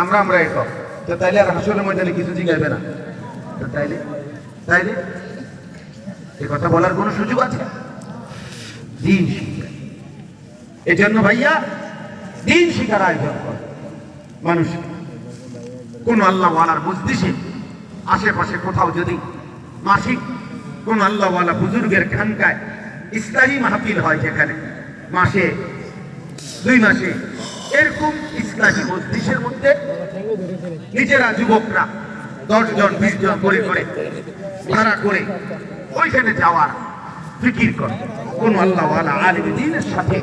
আমরা এসব, তো তাইলে আর হাসরের ময়দানে কিছু জিগাইবে না, তাইলে তাইলে এ কথা বলার কোনো সুযোগ আছে? দিন শিখা, এজন্য ভাইয়া দিন শিখার আয়োজন কর। মানুষ কোন আল্লাহওয়ালার মজলিসে আশেপাশে কোথাও যদি মাসিক কোন আল্লাহওয়ালা বুজুর্গের খানকায় ইসলামী মাহফিল হয়, যেখানে মাসে 2 মাসে এরকম ইসলামী মজলিসের মধ্যে নিজেরা যুবকরা 10 জন 20 জন করে ভাড়া করে ওইখানে যাওয়ার ফিকির করে। কোন আল্লাহওয়ালা আলিম দ্বীনের সাথে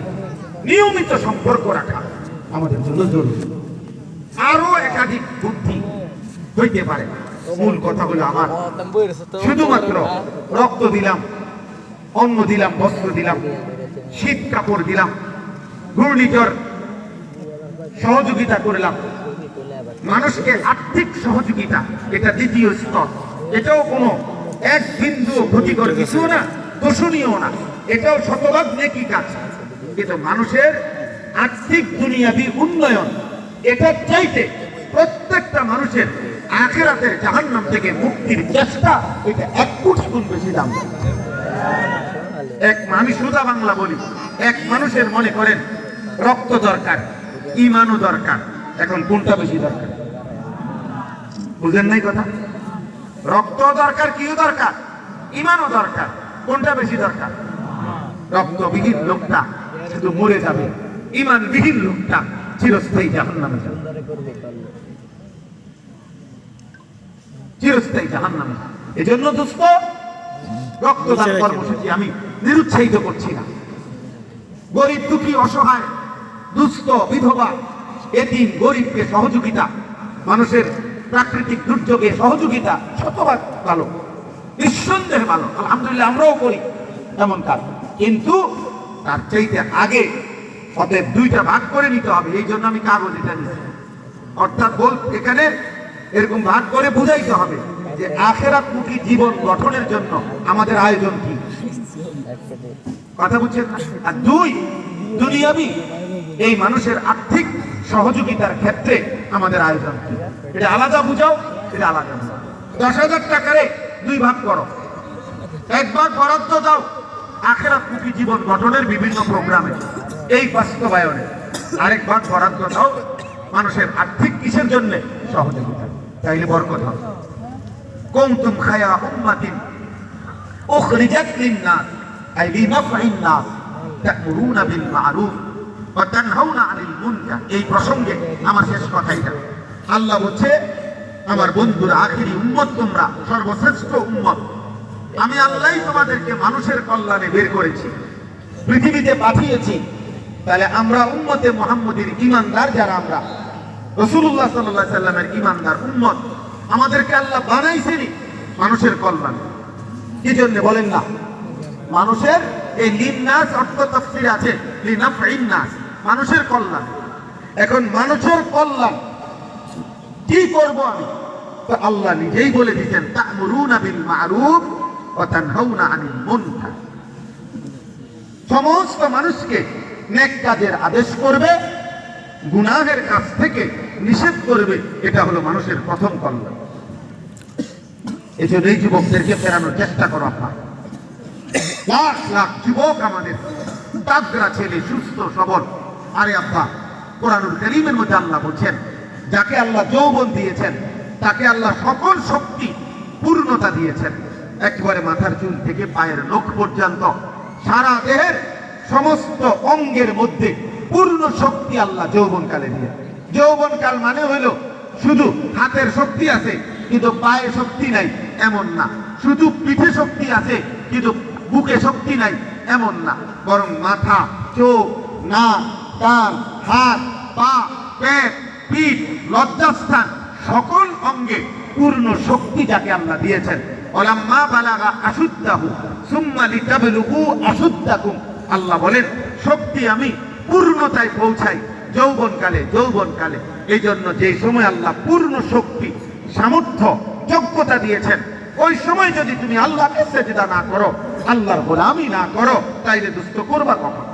নিয়মিত সম্পর্ক রাখা আমাদের জন্য জরুরি। আরো একাধিক বুদ্ধি হইতে পারে, মূল কথা হলো আমার শুধুমাত্র রক্ত দিলাম, অন্ন দিলাম, বস্ত্র দিলাম, শীত কাপড় দিলাম, ঘূর্ণিঝড় সহযোগিতা করলাম, মানুষকে আর্থিক সহযোগিতা, এটা দ্বিতীয় স্তর। এটাও কোনো এক বিন্দু ক্ষতিকর কিছু না, দোষণীয় না, এটাও শতভাগ নেকি কাজ। কিন্তু মানুষের আর্থিক দুনিয়াবি উন্নয়ন, এটা চাইতে প্রত্যেকটা মানুষের আখিরাতের জাহান্নাম থেকে মুক্তির চেষ্টা, এটা 1 কোটি গুণ বেশি দাম। আমি সুদা বাংলা বলি, এক মানুষের মনে করেন রক্ত দরকার, ইমানও দরকার, এখন কোনটা বেশি দরকার? বুঝেন নাই কথা? রক্ত দরকার, কিও দরকার, ইমানও দরকার। কোনটা বেশি দরকার? রক্তবিহীন লোকটা শুধু মরে যাবে, ইমানবিহীন লোকটা চিরস্থায়ী জাহান্নামে যাবে, চিরস্থায়ী জাহান্নামে। এজন্য দোস্ত, রক্তদান কর্মসূচি আমি নিরুৎসাহিত করছি না। গরিব, দুঃখী, অসহায়, দুস্থ, বিধবা, এতিম, গরিবকে সহযোগিতা, মানুষের প্রাকৃতিক দুর্যোগে সহযোগিতা শতভাগ ভালো, নিঃসন্দেহে ভালো। আলহামদুলিল্লাহ আমরাও করি এমন কাজ, কিন্তু তার চাইতে আগে অতএব দুইটা ভাগ করে নিতে হবে। এই জন্য আমি কাগজ এটা নিচ্ছি। অর্থাৎ এখানে এরকম ভাগ করে বুঝাইতে হবে যে আখিরাতমুখী জীবন গঠনের জন্য আমাদের আয়োজন কি। কথা বুঝছেন? আর দুই, দুনিয়াবি এই মানুষের আর্থিক সহযোগিতার ক্ষেত্রে আমাদের আয়োজন কি। এটা আলাদা বুঝাও, এটা আলাদা বুঝাও। 10,000 টাকারে দুই ভাগ করো, এক ভাগ বরাদ্দ দাও আখিরাতমুখী জীবন গঠনের বিভিন্ন প্রোগ্রামে, এই বাস্তবায়নে। আরেক ভাগ বরাদ্দ দাও মানুষের আর্থিক কিসের জন্য? সহযোগিতা। তাইলে বরকত হবে। কুনতুম খায়রা উম্মাতিন উখরিজাত লিন-নাস আই লিনাফঈন নাস তা'মুরুনা বিল মা'রুফ ওয়া তানহাউনা আনিল মুনকার। এই প্রসঙ্গে আমার শেষ কথা এটা। আল্লাহ বলছে, আমার বন্ধুরা, আখিরি উম্মত তোমরা, সর্বশ্রেষ্ঠ উম্মত। আমি আল্লাহই তোমাদেরকে মানুষের কল্যাণে বের করেছি, পৃথিবীতে পাঠিয়েছি। তাহলে আমরা উম্মতে মুহাম্মদীর ঈমানদার, যারা আমরা রাসূলুল্লাহ সাল্লাল্লাহু আলাইহি সাল্লামের ঈমানদার উম্মত, আমাদেরকে আল্লাহ বানাইছেন মানুষের কল্যাণে। কি জন্য বলেন না? মানুষের এই লিন্নাস অর্থ তাফসীরে আছে লিনাফঈন নাস, মানুষের কল্যাণ। এখন মানুষের কল্যাণ কি করব আমি? তো আল্লাহ নিজেই বলে দিয়েছেন, তা'মুরুনা বিল মা'রুফ ওয়া তানহাউনা আনিল মুনকার। সমস্ত মানুষকে নেক কাজের আদেশ করবে, গুনাহের কাজ থেকে নিষেধ করবে। এটা হলো মানুষের প্রথম কল্যাণ। এজন্য এই যুবকদেরকে ফেরানোর চেষ্টা করো আপনার। লাখ লাখ যুবক আমাদের, তাগড়া ছেলে, সুস্থ সবল। আরে আব্বা, কোরআনুল কারীমের মধ্যে আল্লাহ বলছেন, যাকে আল্লাহ যৌবন দিয়েছেন তাকে আল্লাহ সকল শক্তি পূর্ণতা দিয়েছেন। একেবারে মাথার চুল থেকে পায়ের নখ পর্যন্ত সারা দেহের সমস্ত অঙ্গের মধ্যে পূর্ণ শক্তি আল্লাহ যৌবনকালে দিয়ে। যৌবনকাল মানে হলো শুধু হাতের শক্তি আছে কিন্তু পায়ে শক্তি নাই এমন না, শুধু পিঠে শক্তি আছে কিন্তু বুকে শক্তি নাই এমন না, বরং মাথা, চোখ, নাক, কান, হাত, পা, পেট, পিঠ, লজ্জাস্থান সকল অঙ্গে পূর্ণ শক্তি যাকে আল্লাহ দিয়েছেন। ওয়ালাম্মা বালাগা আশুদ্দাহু সুম্মা লিতাবলুগু আশুদ্দাকুম। আল্লাহ বলেন, শক্তি আমি পূর্ণতায় পৌঁছাই যৌবনকালে। যৌবনকালে এই জন্য যে সময় আল্লাহ পূর্ণ শক্তি, সামর্থ্য, যোগ্যতা দিয়েছেন, ওই সময় যদি তুমি আল্লাহকে সেজদা না করো, আল্লাহর গোলামি না করো, তাইলে দুষ্ট করবা কখন?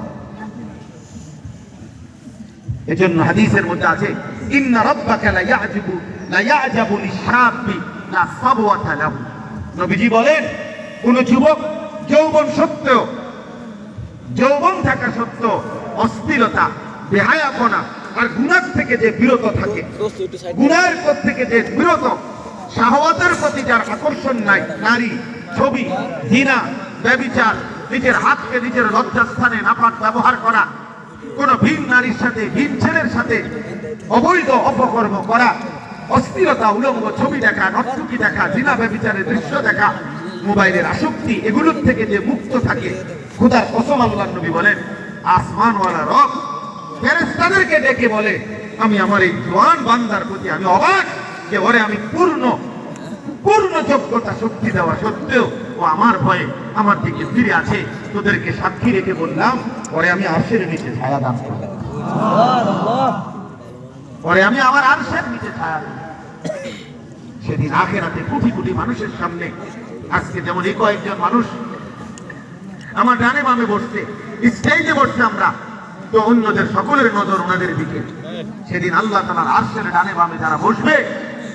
এজন্য হাদিসের মধ্যে আছে, ইন্না রাব্বাকা লা ইয়া'জাবু লিশ-শাবি লা সাবওয়াতা লাহু। নবীজি বলেন, কোন যুবক যৌবন সত্ত্বেও, যৌবন থাকা সত্ত্বেও অস্থিরতা, বেহায়াপনা আর গুনাহ থেকে যে বিরত থাকে, গুনাহের পথ থেকে যে বিরত, শাহওয়াতের প্রতি যার আকর্ষণ নাই, নারী, ছবি, জিনা, ব্যভিচার, নিজের হাতকে নিজের লজ্জাস্থানে নাপাক ব্যবহার করা, কোন ভিন নারীর সাথে, ভিন ছেলের সাথে অবৈধ অপকর্ম করা, অস্থিরতা, উলঙ্গ ছবি দেখা, নর্তকী দেখা, জিনা ব্যভিচারের দৃশ্য দেখা, মোবাইলের আসক্তি, এগুলোর থেকে যে মুক্ত থাকে, খোদার কসম আল্লাহর নবী বলেন, আসমানওয়ালা রব ফেরেশতাদেরকে ডেকে বলে, আমি আমার এই জওয়ান বান্দার প্রতি আমি অবাক যে ওরে আমি পূর্ণ যোগ্যতা শক্তি দেওয়া সত্ত্বেও ও আমার ভয়ে আমার দিকে ফিরে আছে। তোদেরকে সাক্ষী রেখে বললাম, ওরে আমি আরশের নিচে ছায়া দান করব, ওরে আমি আমার আরশের নিচে ছায়া দেব। সেদিন আখিরাতে কোটি কোটি মানুষের সামনে, আজকে যেমন এই কয়েকজন মানুষ আমার ডানে বামে বসছে, স্টেজে বসছে আমরা, তো অন্যদের সকলের নজর ওনাদের দিকে। সেদিন আল্লাহ তাআলার আরশের ডানে বামে যারা বসবে,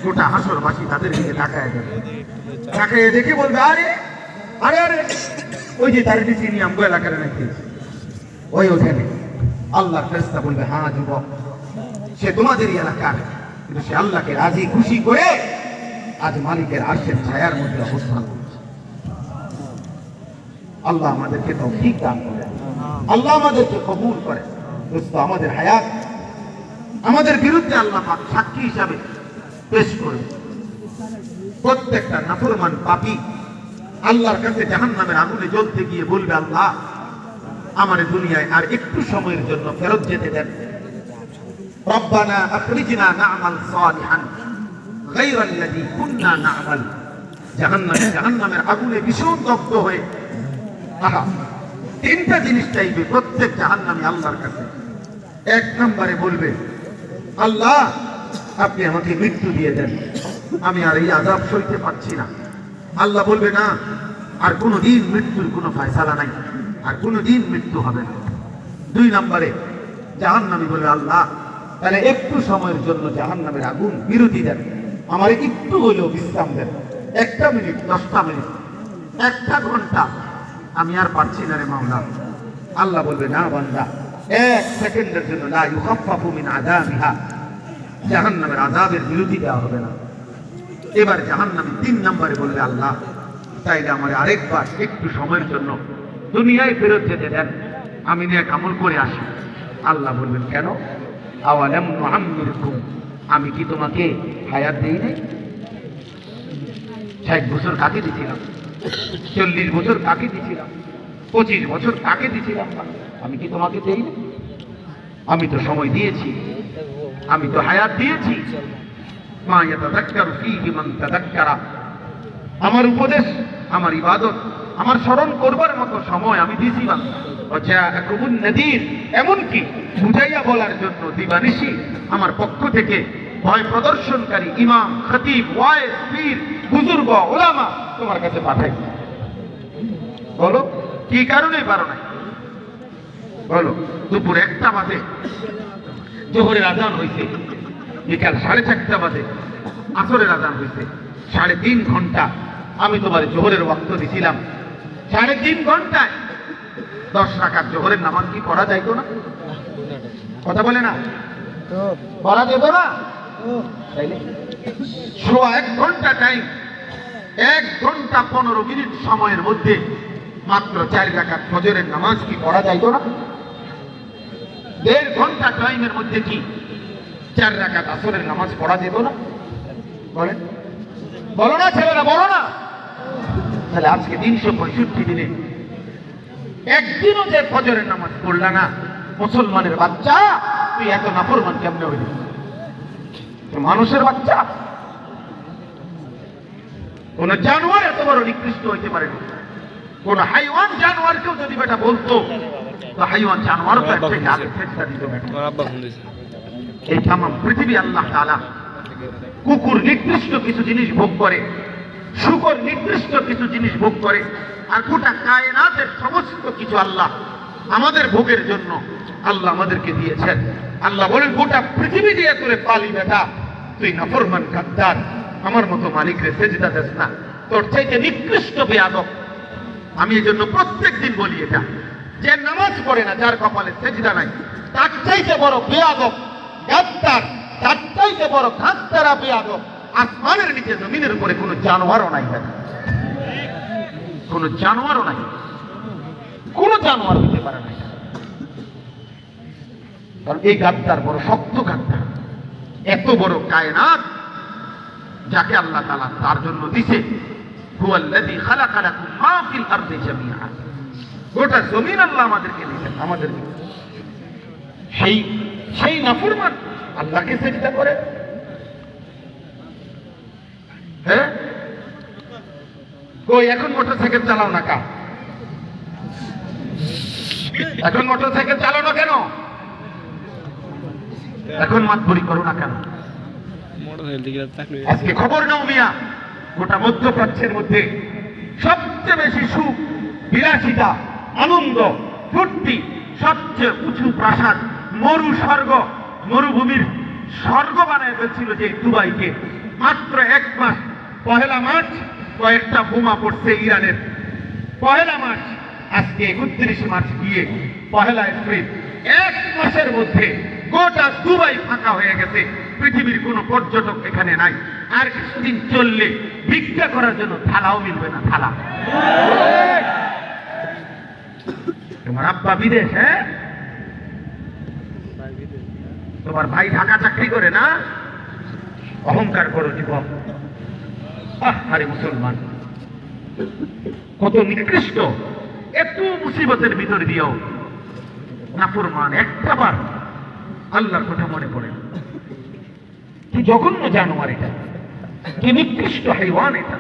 গোটা হাসরবাসী তাদের দিকে তাকায় যাবে, তাকায় দেখে বলবে, আরে আরে আরে ওই যে তার নিচে নিয়ে আমগো এলাকার নাকি ওই ওখানে। আল্লাহর ফেরেশতা বলবে, হ্যাঁ যুবক, সে তোমাদেরই এলাকার, কিন্তু সে আল্লাহকে রাজি খুশি করে আজ মালিকের আরশের ছায়ার মধ্যে অবস্থান করছে। আল্লাহ আমাদেরকে তৌফিক দান করে, আল্লাহ আমাদেরকে কবুল করে। দোস্ত, আমাদের হায়াত আমাদের বিরুদ্ধে আল্লাহ পাক সাক্ষী হিসাবে পেশ করে। প্রত্যেকটা নাফরমান পাপী আল্লাহর কাছে জাহান্নামের আগুনে জ্বলতে গিয়ে বলবে, আল্লাহ আমার দুনিয়ায় আর একটু সময়ের জন্য ফেরত যেতে দেন। রব্বানা আখরিজনা না'মাল সালিহান গায়রাল্লাযী কুননা না'মাল। জাহান্নামের আগুনে ভীষণ দগ্ধ হয়ে তিনটা জিনিস চাইবে প্রত্যেক জাহান্নামী আল্লাহর কাছে। এক নম্বরে বলবে, আল্লাহ আপনি আমাকে মৃত্যু দিয়ে দেন, আমি আর এই আযাব সইতে পারছি না। আল্লাহ বলবে, না, আর কোনোদিন মৃত্যুর কোনো ফয়সালা নাই, আর কোনোদিন মৃত্যু হবে না। দুই নম্বরে জাহান্নামী বলবে, আল্লাহ তাহলে একটু সময়ের জন্য জাহান্নামের আগুন বিরতি দেন, আমার একটু হলেও বিশ্রাম দেন, 1 মিনিট, 10 মিনিট, 1 ঘন্টা, আমি আর পারছি না রে মাওলা। আল্লাহ বলবে, না বান্দা, 1 সেকেন্ডের জন্য লা ইউখাফফাফু মিন আযাবিহা, জাহান্নামের আযাবের বিরতি দেওয়া হবে না। এবার জাহান্নামী 3 নম্বরে বলবে, আল্লাহ তাইলে আমার আরেকবার একটু সময়ের জন্য দুনিয়ায় ফেরত যেতে দেন, আমি নেক আমল করে আসি। আল্লাহ বলবেন, কেন? আওয়ালাম নুআম্মিরকুম, আমি কি তোমাকে হায়াত দেই নাই? 60 বছর কাকে দিছিলাম, 40 বছর কাকে দিছিলাম, 25 বছর কাকে দিছিলাম? আমি কি তোমাকে দেই না? আমি তো সময় দিয়েছি, আমি তো হায়াত দিয়েছি। মা ইয়াতাযাক্কারু ফীহি মান তাযাক্কারা, আমার উপদেশ, আমার ইবাদত, আমার স্মরণ করবার মতো সময় আমি দিয়েছিলাম। জাআকুমুন নাযীর, এমনকি বুঝাইয়া বলার জন্য দিবানিশি আমার পক্ষ থেকে ভয় প্রদর্শনকারী ইমাম, খতিব, ওয়াইজ, পীর, বুজুর্গ, উলামা তোমার কাছে পাঠাই। বলো কি কারণে পারো নাই? বলো। দুপুর 1টা বাজে জোহরের আজান হইছে, বিকাল 4:30 বাজে আসরের আজান হইছে, 3.5 ঘন্টা আমি তোমার জোহরের ওয়াক্ত দিছিলাম। 3.5 ঘন্টায় 10 রাকাত জোহরের নামাজ কি পড়া যাইতো না? কথা বলে না, পড়া যেত না? তাইলে 1 ঘন্টা টাইম, 1 ঘন্টা 15 মিনিট সময়ের মধ্যে মাত্র 4 রাকাত ফজরের নামাজ কি পড়া যাইতো না? 1.5 ঘন্টা টাইমের মধ্যে কি 4 রাকাত আসরের নামাজ পড়া যেত না? বলেন, বলো না ছেলেরা, বলো না। তাহলে আজকে 365 দিনে একদিনও যে ফজরের নামাজ পড়লা না, মুসলমানের বাচ্চা, তুই এত নাফরমান কেমনে হইলি? মানুষের বাচ্চা, কোন জানোয়ার এত বড় নিকৃষ্ট হইতে পারে না। কোন হাইওয়ান জানোয়ারকেও যদি বেটা বলতো, তো হাইওয়ান জানোয়ারও তো একটা গালে ফেসটা দিত বেটা। এই তাম পৃথিবী আল্লাহ তাআলা, কুকুর নিকৃষ্ট কিছু জিনিস ভোগ করে, শুকর নিকৃষ্ট কিছু জিনিস ভোগ করে, আর গোটা কায়নাতের সমস্ত কিছু আল্লাহ আমাদের ভোগের জন্য আল্লাহ আমাদেরকে দিয়েছেন। আল্লাহ বলেন, গোটা পৃথিবী দিয়ে তোরে পালি বেটা, তুই নাফরমান গাদ্দার, আমার মতো মালিকরে সেজদা দেস না, তোর চাইতে নিকৃষ্ট বেয়াদব। আমি এই জন্য প্রত্যেক দিন বলি, এটা যে নামাজ পড়ে না, যার কপালে সেজদা নাই, তার চাইতে বড় বেয়াদব, গাদ্দার, তার চাইতে বড় গাদ্দারা বেয়াদব আসমানের নিচে জমিনের উপরে কোনো জানোয়ারও নাই, কোনো জানোয়ারও নাই, কোনো জানোয়ার হইতে পারে না। কারণ এই গাদ্দার বড় শক্ত গাদ্দার, এত বড় কায়নাত যাকে আল্লাহ তাআলা তার জন্য দিছে। হুয়াল্লাযী খালাকা লাকুম মা ফিল আরদি জামিআ, গোটা জমিন আল্লাহ আমাদেরকে দিয়েছেন, আমাদেরকে। সেই নাফরমান আল্লাহকে সিজদা করে। হ্যাঁ, কই এখন মোটরসাইকেল চালাও না কা? এখন মোটরসাইকেল চালাও না কেন? এখন মাতবরি করো না কেন? আজকে খবর নাও মিয়া, গোটা মধ্যপ্রাচ্যের মধ্যে সবচেয়ে বেশি সুখ, বিলাসিতা, আনন্দ, ফুর্তি, সবচেয়ে উঁচু প্রাসাদ, স্বর্গ, মরুভূমির স্বর্গ বানায় ফেলছিল যে দুবাইকে। মাত্র 1 মাস, 1 মার্চ কয়েকটা বোমা পড়ছে ইরানের। 1 মার্চ, আজকে 31 মার্চ গিয়ে 1 এপ্রিল, 1 মাসের মধ্যে গোটা দুবাই ফাঁকা হয়ে গেছে। পৃথিবীর কোনো পর্যটক এখানে নাই। আর কিছুদিন চললে ভিক্ষা করার জন্য থালাও মিলবে না, থালা। তোমার আব্বা বিদেশ, হ্যাঁ, তোমার ভাই ঢাকা চাকরি করে না, অহংকার করো যুবক। আরে মুসলমান কত নিকৃষ্ট, এত মুসিবতের ভিতর দিয়েও নাফরমান একটাবার আল্লাহর কথা মনে পড়ে। কি জঘন্য জানোয়ার এটা, কি নিকৃষ্ট হাইওয়ান এটা।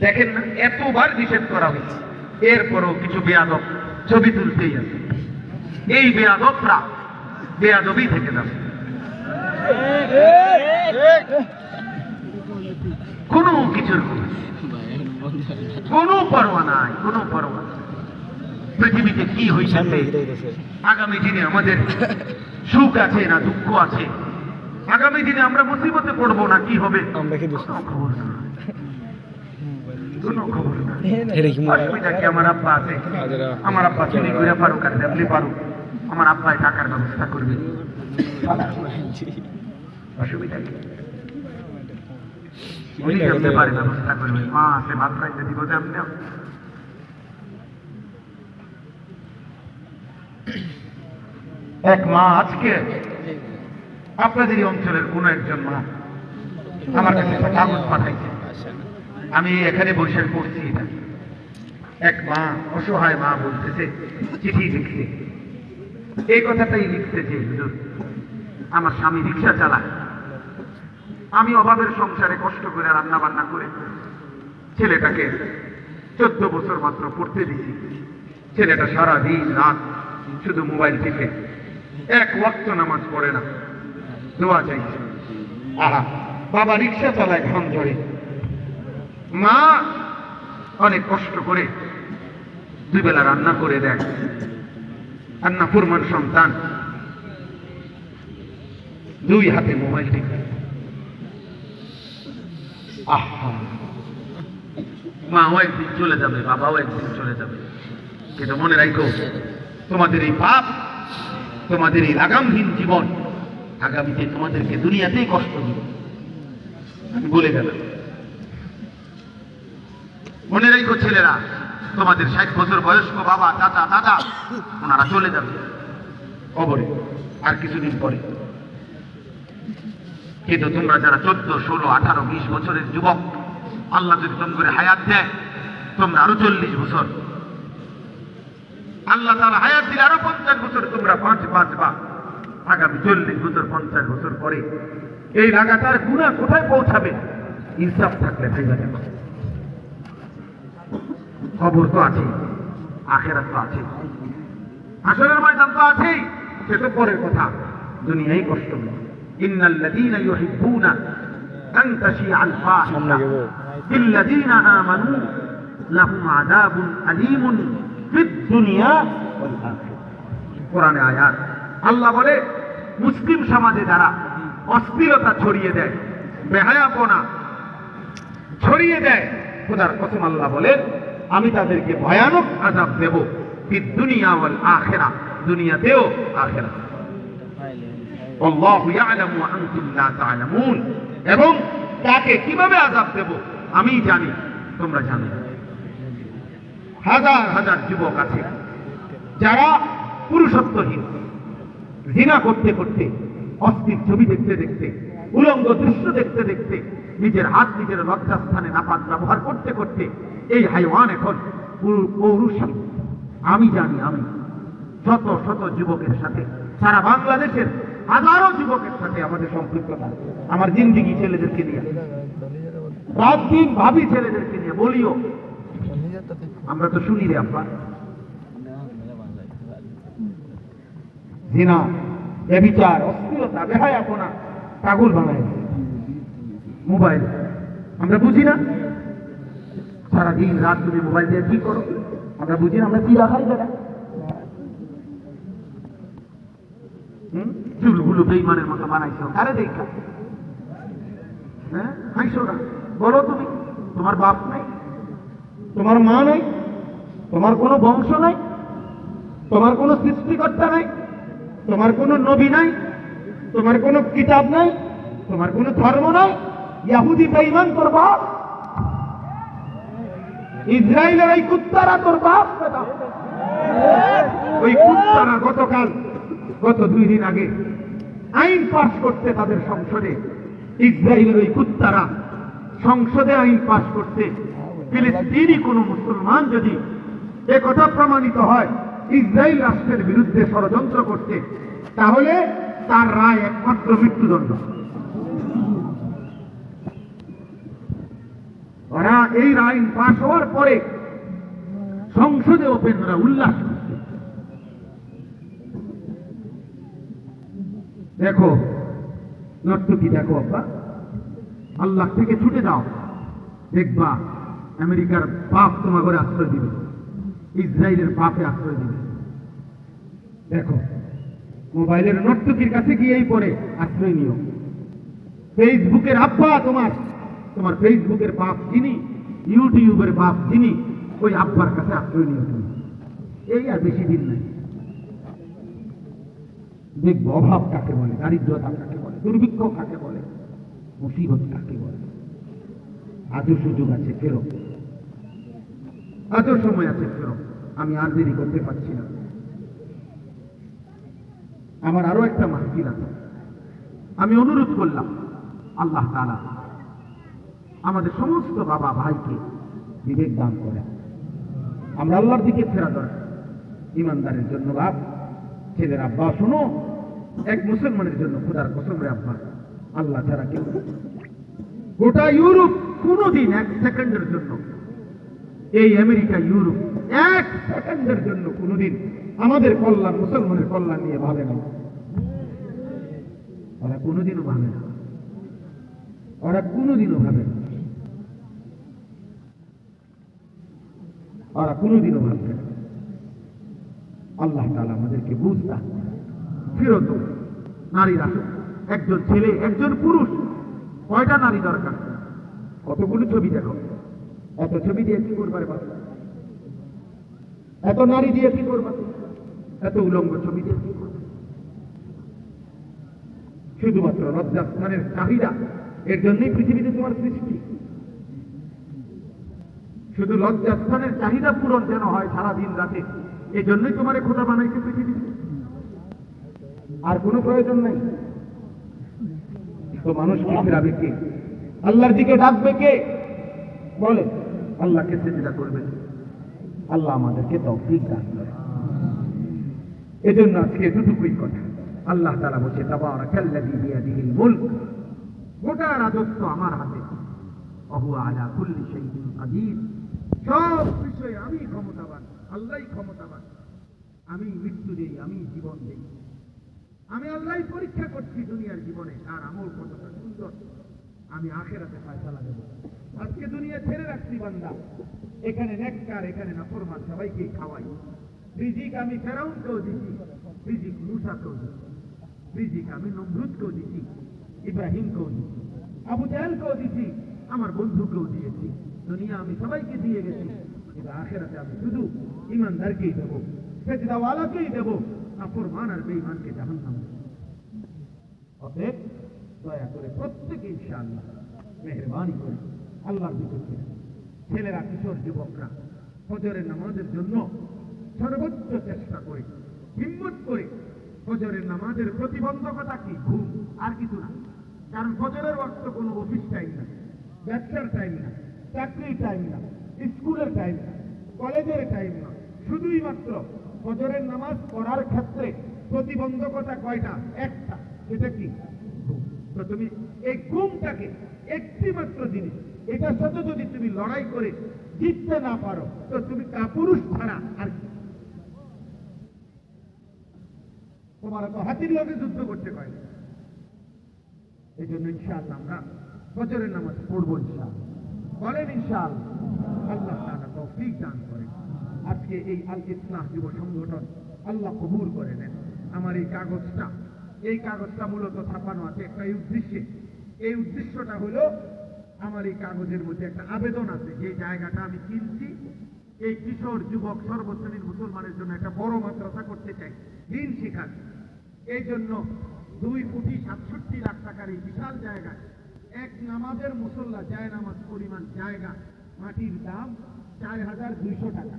দেখেন না, এতবার নিষেধ করা হয়েছে, এরপরও কিছু বেয়াদব ছবি তুলতেই আছে। এই বেয়াদবরা বেয়াদবই থেকে যাবে, কোনো কিছুর কোনো পরোয়া নাই, কোনো পরোয়া নাই। পৃথিবীতে কি হয়েছে, আগামী দিনে আমাদের সুখ আছে না দুঃখ আছে, আগামী দিনে আমরা মুসিবতে পড়বো না কি হবে, খবর না, কোনো খবর না। অসুবিধা কি? আমার আব্বা আছে, আমার আব্বা চুরি করে পারুক আর দেবলি পারুক, আমার আব্বাই টাকার ব্যবস্থা করবে, অসুবিধা কি? উনি যেমনি পারে ব্যবস্থা করবে, মা আছে ভাত খাইতে দিব তেমনি। এক মা আজকে আপনাদের অঞ্চলের কোন একজন মা আমার কাছে একটা কাগজ পাঠাইছে, আমি এখানে বসে পড়ছি এটা। এক মা, অসহায় মা বলতেছে, চিঠি লিখছে, এই কথাটাই লিখছে যে হুজুর আমার স্বামী রিক্সা চালায়, আমি অভাবের সংসারে কষ্ট করে রান্না বান্না করে ছেলেটাকে 14 বছর মাত্র পড়তে দিছি। ছেলেটা সারা দিন রাত শুধু মোবাইল টিপে, এক ওয়াক্ত নামাজ পড়ে না, দোয়া চাইছে। আহা, বাবা রিক্সা চালায় ঘাম ঝরে, মা অনেক কষ্ট করে 2 বেলা রান্না করে দেয়, আর নাফরমান সন্তান 2 হাতে মোবাইল টিপে। আহা, মাও একদিন চলে যাবে, বাবাও একদিন চলে যাবে, কিন্তু মনে রাখো তোমাদের এই পাপ, তোমাদের এই লাগামহীন জীবন আগামীতে তোমাদেরকে দুনিয়াতেই কষ্ট দিবে। আমি বলে গেলাম, মনে রাখো ছেলেরা, তোমাদের 60 বছর বয়স্ক বাবা চাচা দাদা ওনারা চলে যাবে কবরে আর কিছুদিন পরে, কিন্তু তোমরা যারা 14, 16, 18, 20 বছরের যুবক, আল্লাহ যদি তোমরা করে হায়াত দেয়, তোমরা আরো 40 বছর, আল্লাহ তাআলা হায়াত দিলে আরো 50 বছর তোমরা বাঁচবা। আগামী 40 বছর 50 বছর পরে এই লাগাতার গুনাহ কোথায় পৌঁছাবে? ইনসাফ থাকলে ভেবে দেখো, খবর তো আছে, আখিরাত তো আছে, হাসরের ময়দান তো আছেই, সে তো পরের কথা, দুনিয়ায় কষ্ট নেই। ইন্নাল্লাযীনা ইউহিব্বুনা আন তাশিআল ফাহিশা বিল্লাযীনা আমানু লাহুম আযাবুন আলীমুন ফিদ দুনিয়া ওয়াল আখিরাহ। কোরআনে আয়াত, আল্লাহ বলে মুসলিম সমাজে যারা অশ্লীলতা ছড়িয়ে দেয়, বেহায়াপনা ছড়িয়ে দেয়, খোদার কসম আল্লাহ বলেন আমি তাদেরকে ভয়ানক আযাব দেব, ফিদ দুনিয়া ওয়াল আখিরাহ, দুনিয়াতেও আখিরাতে। আল্লাহু ইয়ালামু ওয়া আনতুম লা তা'লামুন, এবং তাকে কিভাবে আযাব দেব আমি জানি, তোমরা জানো না। হাজার হাজার যুবক আছে যারা পুরুষত্বহীন, জিনা করতে করতে, অশ্লীল ছবি দেখতে দেখতে, উলঙ্গ দৃশ্য দেখতে দেখতে, নিজের হাত নিজের লজ্জাস্থানে নাপাক ব্যবহার করতে করতে এই হাইওয়ান এখন পৌরুষী। আমি জানি, আমি শত শত যুবকের সাথে, সারা বাংলাদেশের হাজারো যুবকের সাথে আমাদের সম্পৃক্ততা, আমার জিন্দিগি ছেলেদেরকে নিয়ে, রাত দিন ভাবি ছেলেদেরকে নিয়ে, বলিও আমরা তো শুনি রে আব্বা, জিনা, ব্যভিচার, অশ্লীলতা, বেহায়াপনা পাগল বানায় মোবাইল। আমরা বুঝি না, সারাদিন রাত তুমি মোবাইল দিয়ে কি করো? আমরা বুঝি না, আমরা কি রাখাই বেড়া, চুলগুলো বেইমানের মতো বানাইছো, আরে দেখা, হ্যাঁ হাইছো না, বলো তুমি, তোমার বাপ নাই, তোমার মা নাই, তোমার কোনো বংশ নাই, তোমার কোনো সৃষ্টিকর্তা নাই, তোমার কোনো নবী নাই, তোমার কোনো কিতাব নাই, তোমার কোনো ধর্ম নাই। ইহুদি বেঈমান তোর বাপ, ইসরায়েলের এই কুত্তারা তোর বাপ। ওই কুত্তারা গত 2 দিন আগে আইন পাস করতে তাদের সংসদে, ইসরায়েলের ওই কুত্তারা সংসদে আইন পাস করতে, ফিলিস্তিনি কোনো মুসলমান যদি এ কথা প্রমাণিত হয় ইসরায়েল রাষ্ট্রের বিরুদ্ধে ষড়যন্ত্র করতে, তাহলে তার রায় একমাত্র মৃত্যুদণ্ড। ওরা এই আইন পাস হওয়ার পরে সংসদে ওপেন ওরা উল্লাস করছে। দেখো নর্তকী, দেখো আব্বা, আল্লাহ থেকে ছুটে যাও, দেখবা আমেরিকার পাপ তোমার ঘরে আশ্রয় দিবে, ইসরায়েলের পাপে আশ্রয় দিবে। দেখো মোবাইলের নর্তকীর কাছে গিয়েই পরে আশ্রয় নিও। ফেসবুকের আব্বা, তোমার ফেসবুকের বাপ যিনি, ইউটিউবের বাপ যিনি, ওই আব্বার কাছে আশ্রয় নিও তুমি। এই আর বেশি দিন নাই, দেখবো অভাব কাকে বলে, দারিদ্রতা কাকে বলে, দুর্ভিক্ষ কাকে বলে, মুসিবত কাকে বলে। আজও সুযোগ আছে, ফেরো, আজও সময় আছে, ফেরো। আমি আর দেরি করতে পারছি না। আমার আরো একটা মাহফিল আছে, আমি অনুরোধ করলাম আল্লাহ তাআলা আমাদের সমস্ত বাবা ভাইকে বিবেক দান করে। আমরা আল্লাহর দিকে ফেরা দরকার। ইমানদারের জন্য বাপ, ছেলের আব্বা, শোনো, এক মুসলমানের জন্য খোদার কসম রে আব্বা, আল্লাহ ছাড়া কেউ। গোটা ইউরোপ কোনোদিন 1 সেকেন্ডের জন্য, এই আমেরিকা, ইউরোপ 1 সেকেন্ডের জন্য কোনোদিন আমাদের কল্যাণ, মুসলমানের কল্যাণ নিয়ে ভাবে না। ওরা কোনোদিনও ভাবে না, ওরা কোনোদিনও ভাবে না, ওরা কোনোদিনও ভাববে না। আল্লাহ তাআলা আমাদেরকে বুঝতা ফিরত নারীরা, একজন ছেলে, একজন পুরুষ, কয়টা নারী দরকার? কতগুলো ছবি দেখো, এত ছবি দিয়ে কি করবার বাবা? এত নারী দিয়ে কি করবা? এত উলঙ্গ ছবি দিয়ে কি করবে? শুধুমাত্র লজ্জাস্থানের চাহিদা, এর জন্যই পৃথিবীতে তোমার সৃষ্টি। শুধু লজ্জাস্থানের চাহিদা পূরণ যেন হয় সারাদিন রাতে, এই জন্যই তোমার খোদা বানাইছে পৃথিবীতে, আর কোনো প্রয়োজন নাই। তো মানুষকে ফেরাবে কে? আল্লাহর দিকে ডাকবে কে? বলে আল্লাহকে সিজদা করবে। আল্লাহ আমাদেরকে তৌফিক দান করে। এজন্য আজকে দুটুকুই কথা। আল্লাহ তাআলা বলছে তাবারাকাল্লাযী বিয়াদিহিল মুলক, গোটা রাজত্ব আমার হাতে, ওয়া হুয়া আলা কুল্লি শাইইন কাদির, সব বিষয়ে আমি ক্ষমতাবান, আল্লাহই ক্ষমতাবান। আমি মৃত্যু দেই, আমি জীবন দেই, আমি আল্লাহই পরীক্ষা করছি দুনিয়ার জীবনে আর আমল কতটা সুন্দর। আমি আখিরাতে ফয়সালা দেব। আজকে দুনিয়া ছেড়ে রাখছি বান্দা, এখানে নেককার, এখানে নাফরমান, সবাইকে খাওয়াই। রিজিক আমি ফেরাউনকেও দিছি, রিজিক মূসাকেও দিছি, রিজিক আমি নমরুদকেও দিছি, ইব্রাহিমকেও দিছি, আবু জাহেলকেও দিছি, আমার বন্ধুকেও দিয়েছি। দুনিয়া আমি সবাইকে দিয়ে গেছি, কিন্তু আখিরাতে আমি শুধু ইমানদারকেই দেব, সেজদাওয়ালাকেই দেব, নাফরমান আর বেঈমানকে জাহান্নামে দেব। অতএব দয়া করে প্রত্যেকে ইনশাআল্লাহ মেহেরবানি করে আল্লাহর দিকে ফিরে। ছেলেরা, কিশোর যুবকরা ফজরের নামাজের জন্য সর্বোচ্চ চেষ্টা করে, হিম্মত করে। ফজরের নামাজের প্রতিবন্ধকতা কি? ঘুম, আর কিছু না। কারণ ফজরের ওয়াক্ত কোনো অফিস টাইম না, ব্যবসার টাইম না, চাকরির টাইম না, স্কুলের টাইম না, কলেজের টাইম না। শুধুই মাত্র ফজরের নামাজ পড়ার ক্ষেত্রে প্রতিবন্ধকতা কয়টা? একটা, সেটা কি? ঘুম। তো তুমি এই ঘুমটাকে একটি মাত্র জিনিস, এটার সাথে যদি তুমি লড়াই করে জিততে না পারো, তো তুমি কাপুরুষ ছাড়া আর কি? তোমার তো হাতির লগে যুদ্ধ করতে পারে। এই জন্য ইনশাআল্লাহ আমরা ফজরের নামাজ পড়বো ইনশাআল্লাহ। বলেন ইনশাআল্লাহ। আল্লাহ তাআলা তৌফিক দান করেন। আজকে এই আল ইসলাহ যুব সংগঠন আল্লাহ কবুল করে নেন। আমার এই কাগজটা মূলত ছাপানো আছে একটা উদ্দেশ্যে। এই উদ্দেশ্যটা হলো, আমার এই কাগজের মধ্যে একটা আবেদন আছে, যে জায়গাটা আমি কিনছি এই কিশোর যুবক সর্বশ্রেণীর মুসলমানের জন্য একটা বড় মাদ্রাসা করতে চাই, দিন শিখান। এই জন্য 2 কোটি 67 লাখ টাকার এই বিশাল জায়গা, এক নামাজের মুসল্লা যায় নামাজ পরিমাণ জায়গা, মাটির দাম 4200 টাকা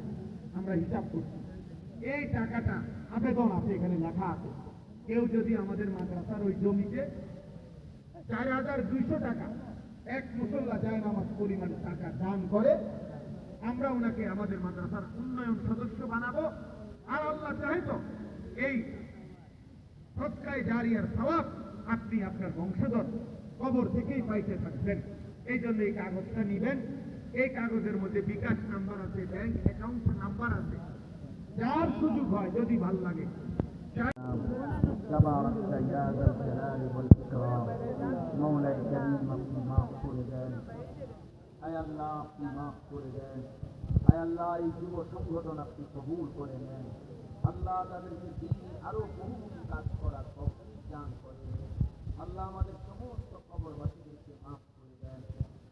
আমরা হিসাব করছি। এই টাকাটা আবেদন আছে, এখানে লেখা আছে, কেউ যদি আমাদের মাদ্রাসার ওই জমিতে 4200 টাকা এক মুসল্লা যায় নামাজ পরিমাণ টাকা দান করে, আমরা ওনাকে আমাদের মাদ্রাসার উন্নয়ন সদস্য বানাবো। আর আল্লাহ চাহে তো এই সৎকায় জারিয়ার সওয়াব আপনি আপনার বংশধর কবর থেকেই পাইতে থাকবেন। এই জন্য এই কাগজটা নিবেন। এই কাগজের মধ্যে বিকাশ নাম্বার আছে, ব্যাংক অ্যাকাউন্ট নাম্বার আছে, যার সুযোগ হয় যদি ভাল লাগে। تبارك يا ذا الجلال والإكرام مولاي كريم আপনি মাফ করে দেন। আয় আল্লাহ আপনি মাফ করে দেন। আয় আল্লাহ এই যুব সংগঠন আপনি কবুল করে নেন। আল্লাহ তাদেরকে দিনে আরো বহু কাজ করার তৌফিক দান করেন। আল্লাহ আমাদের সমস্ত কবরবাসীদেরকে মাফ করে দেন।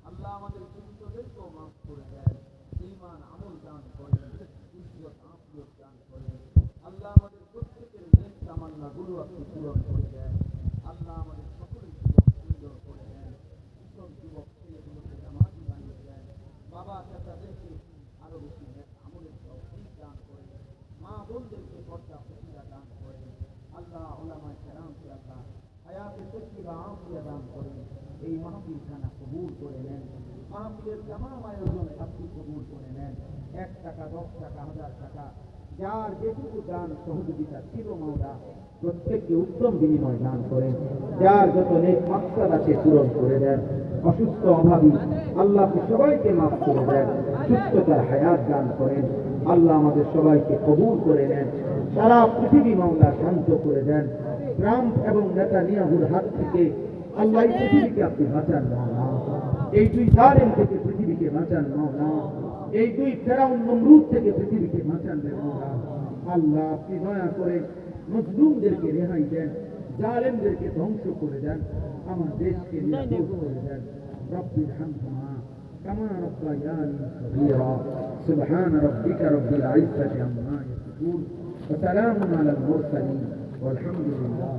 আল্লাহ আমাদের জীবিতদেরকেও মাফ করে দেন। ঈমান আমল দান করেন, ইজ্জত আফিয়ত দান করেন। আল্লাহ আমাদের প্রত্যেকের নেক তামান্নাগুলো আপনি পূরণ করে দেন। আল্লাহ আমাদের সকলের জীবন সুন্দর করে দেন। কিশোর যুবক ছেলেগুলোকে জামাতি বানিয়ে দেন। বাবা চাচাদেরকে আরো বেশি নেক আমলের তৌফিক দান করেন। মা বোনদেরকে পর্দা প্রতিভা দান করেন। আল্লাহ উলামায়ে কেরামকে আল্লাহ হায়াতে তৈয়্যিবা আফিয়া দান করেন। এই মাহফিল খানা কবুল করে নেন। মাহফিলের তামাম আয়োজন আপনি কবুল করে নেন। 1 টাকা 10 টাকা 1000 টাকা যার যেটুকু দান সহযোগিতা ছিল মাওলা প্রত্যেককে উত্তম বিনিময় দান করেন। যার যত নেক মাকসাদ আছে পূরণ করে দেন। অসুস্থ অভাবী আল্লাহ সবাইকে মাফ করে দেন। সুস্থতার হায়াত দান করেন। আল্লাহ আমাদের সবাইকে কবুল করে নেন। সারা পৃথিবী মাওলা শান্ত করে দেন। ট্রাম্প এবং নেতানিয়াহুর হাত থেকে আল্লাহ এই পৃথিবীকে আপনি বাঁচান মাওলা। এই 2 জালেম থেকে পৃথিবীকে বাঁচান মাওলা। এই 2 ফেরাউন নমরুদ থেকে পৃথিবীকে বাঁচান মাওলা। আল্লাহ আপনি দয়া করে মজলুমদেরকে রেহাই দেন, জালেমদেরকে ধ্বংস করে দেন, আমার দেশকে নিরাপদ করে দেন। রব্বির হামহুমা কামা রাব্বায়ানি সগীরা। সুবহান রাব্বিকা রব্বিল ইজ্জাতি আম্মা ইয়াসিফুন ওয়া সালামুন আলাল মুরসালিন ওয়ালহামদুলিল্লাহ।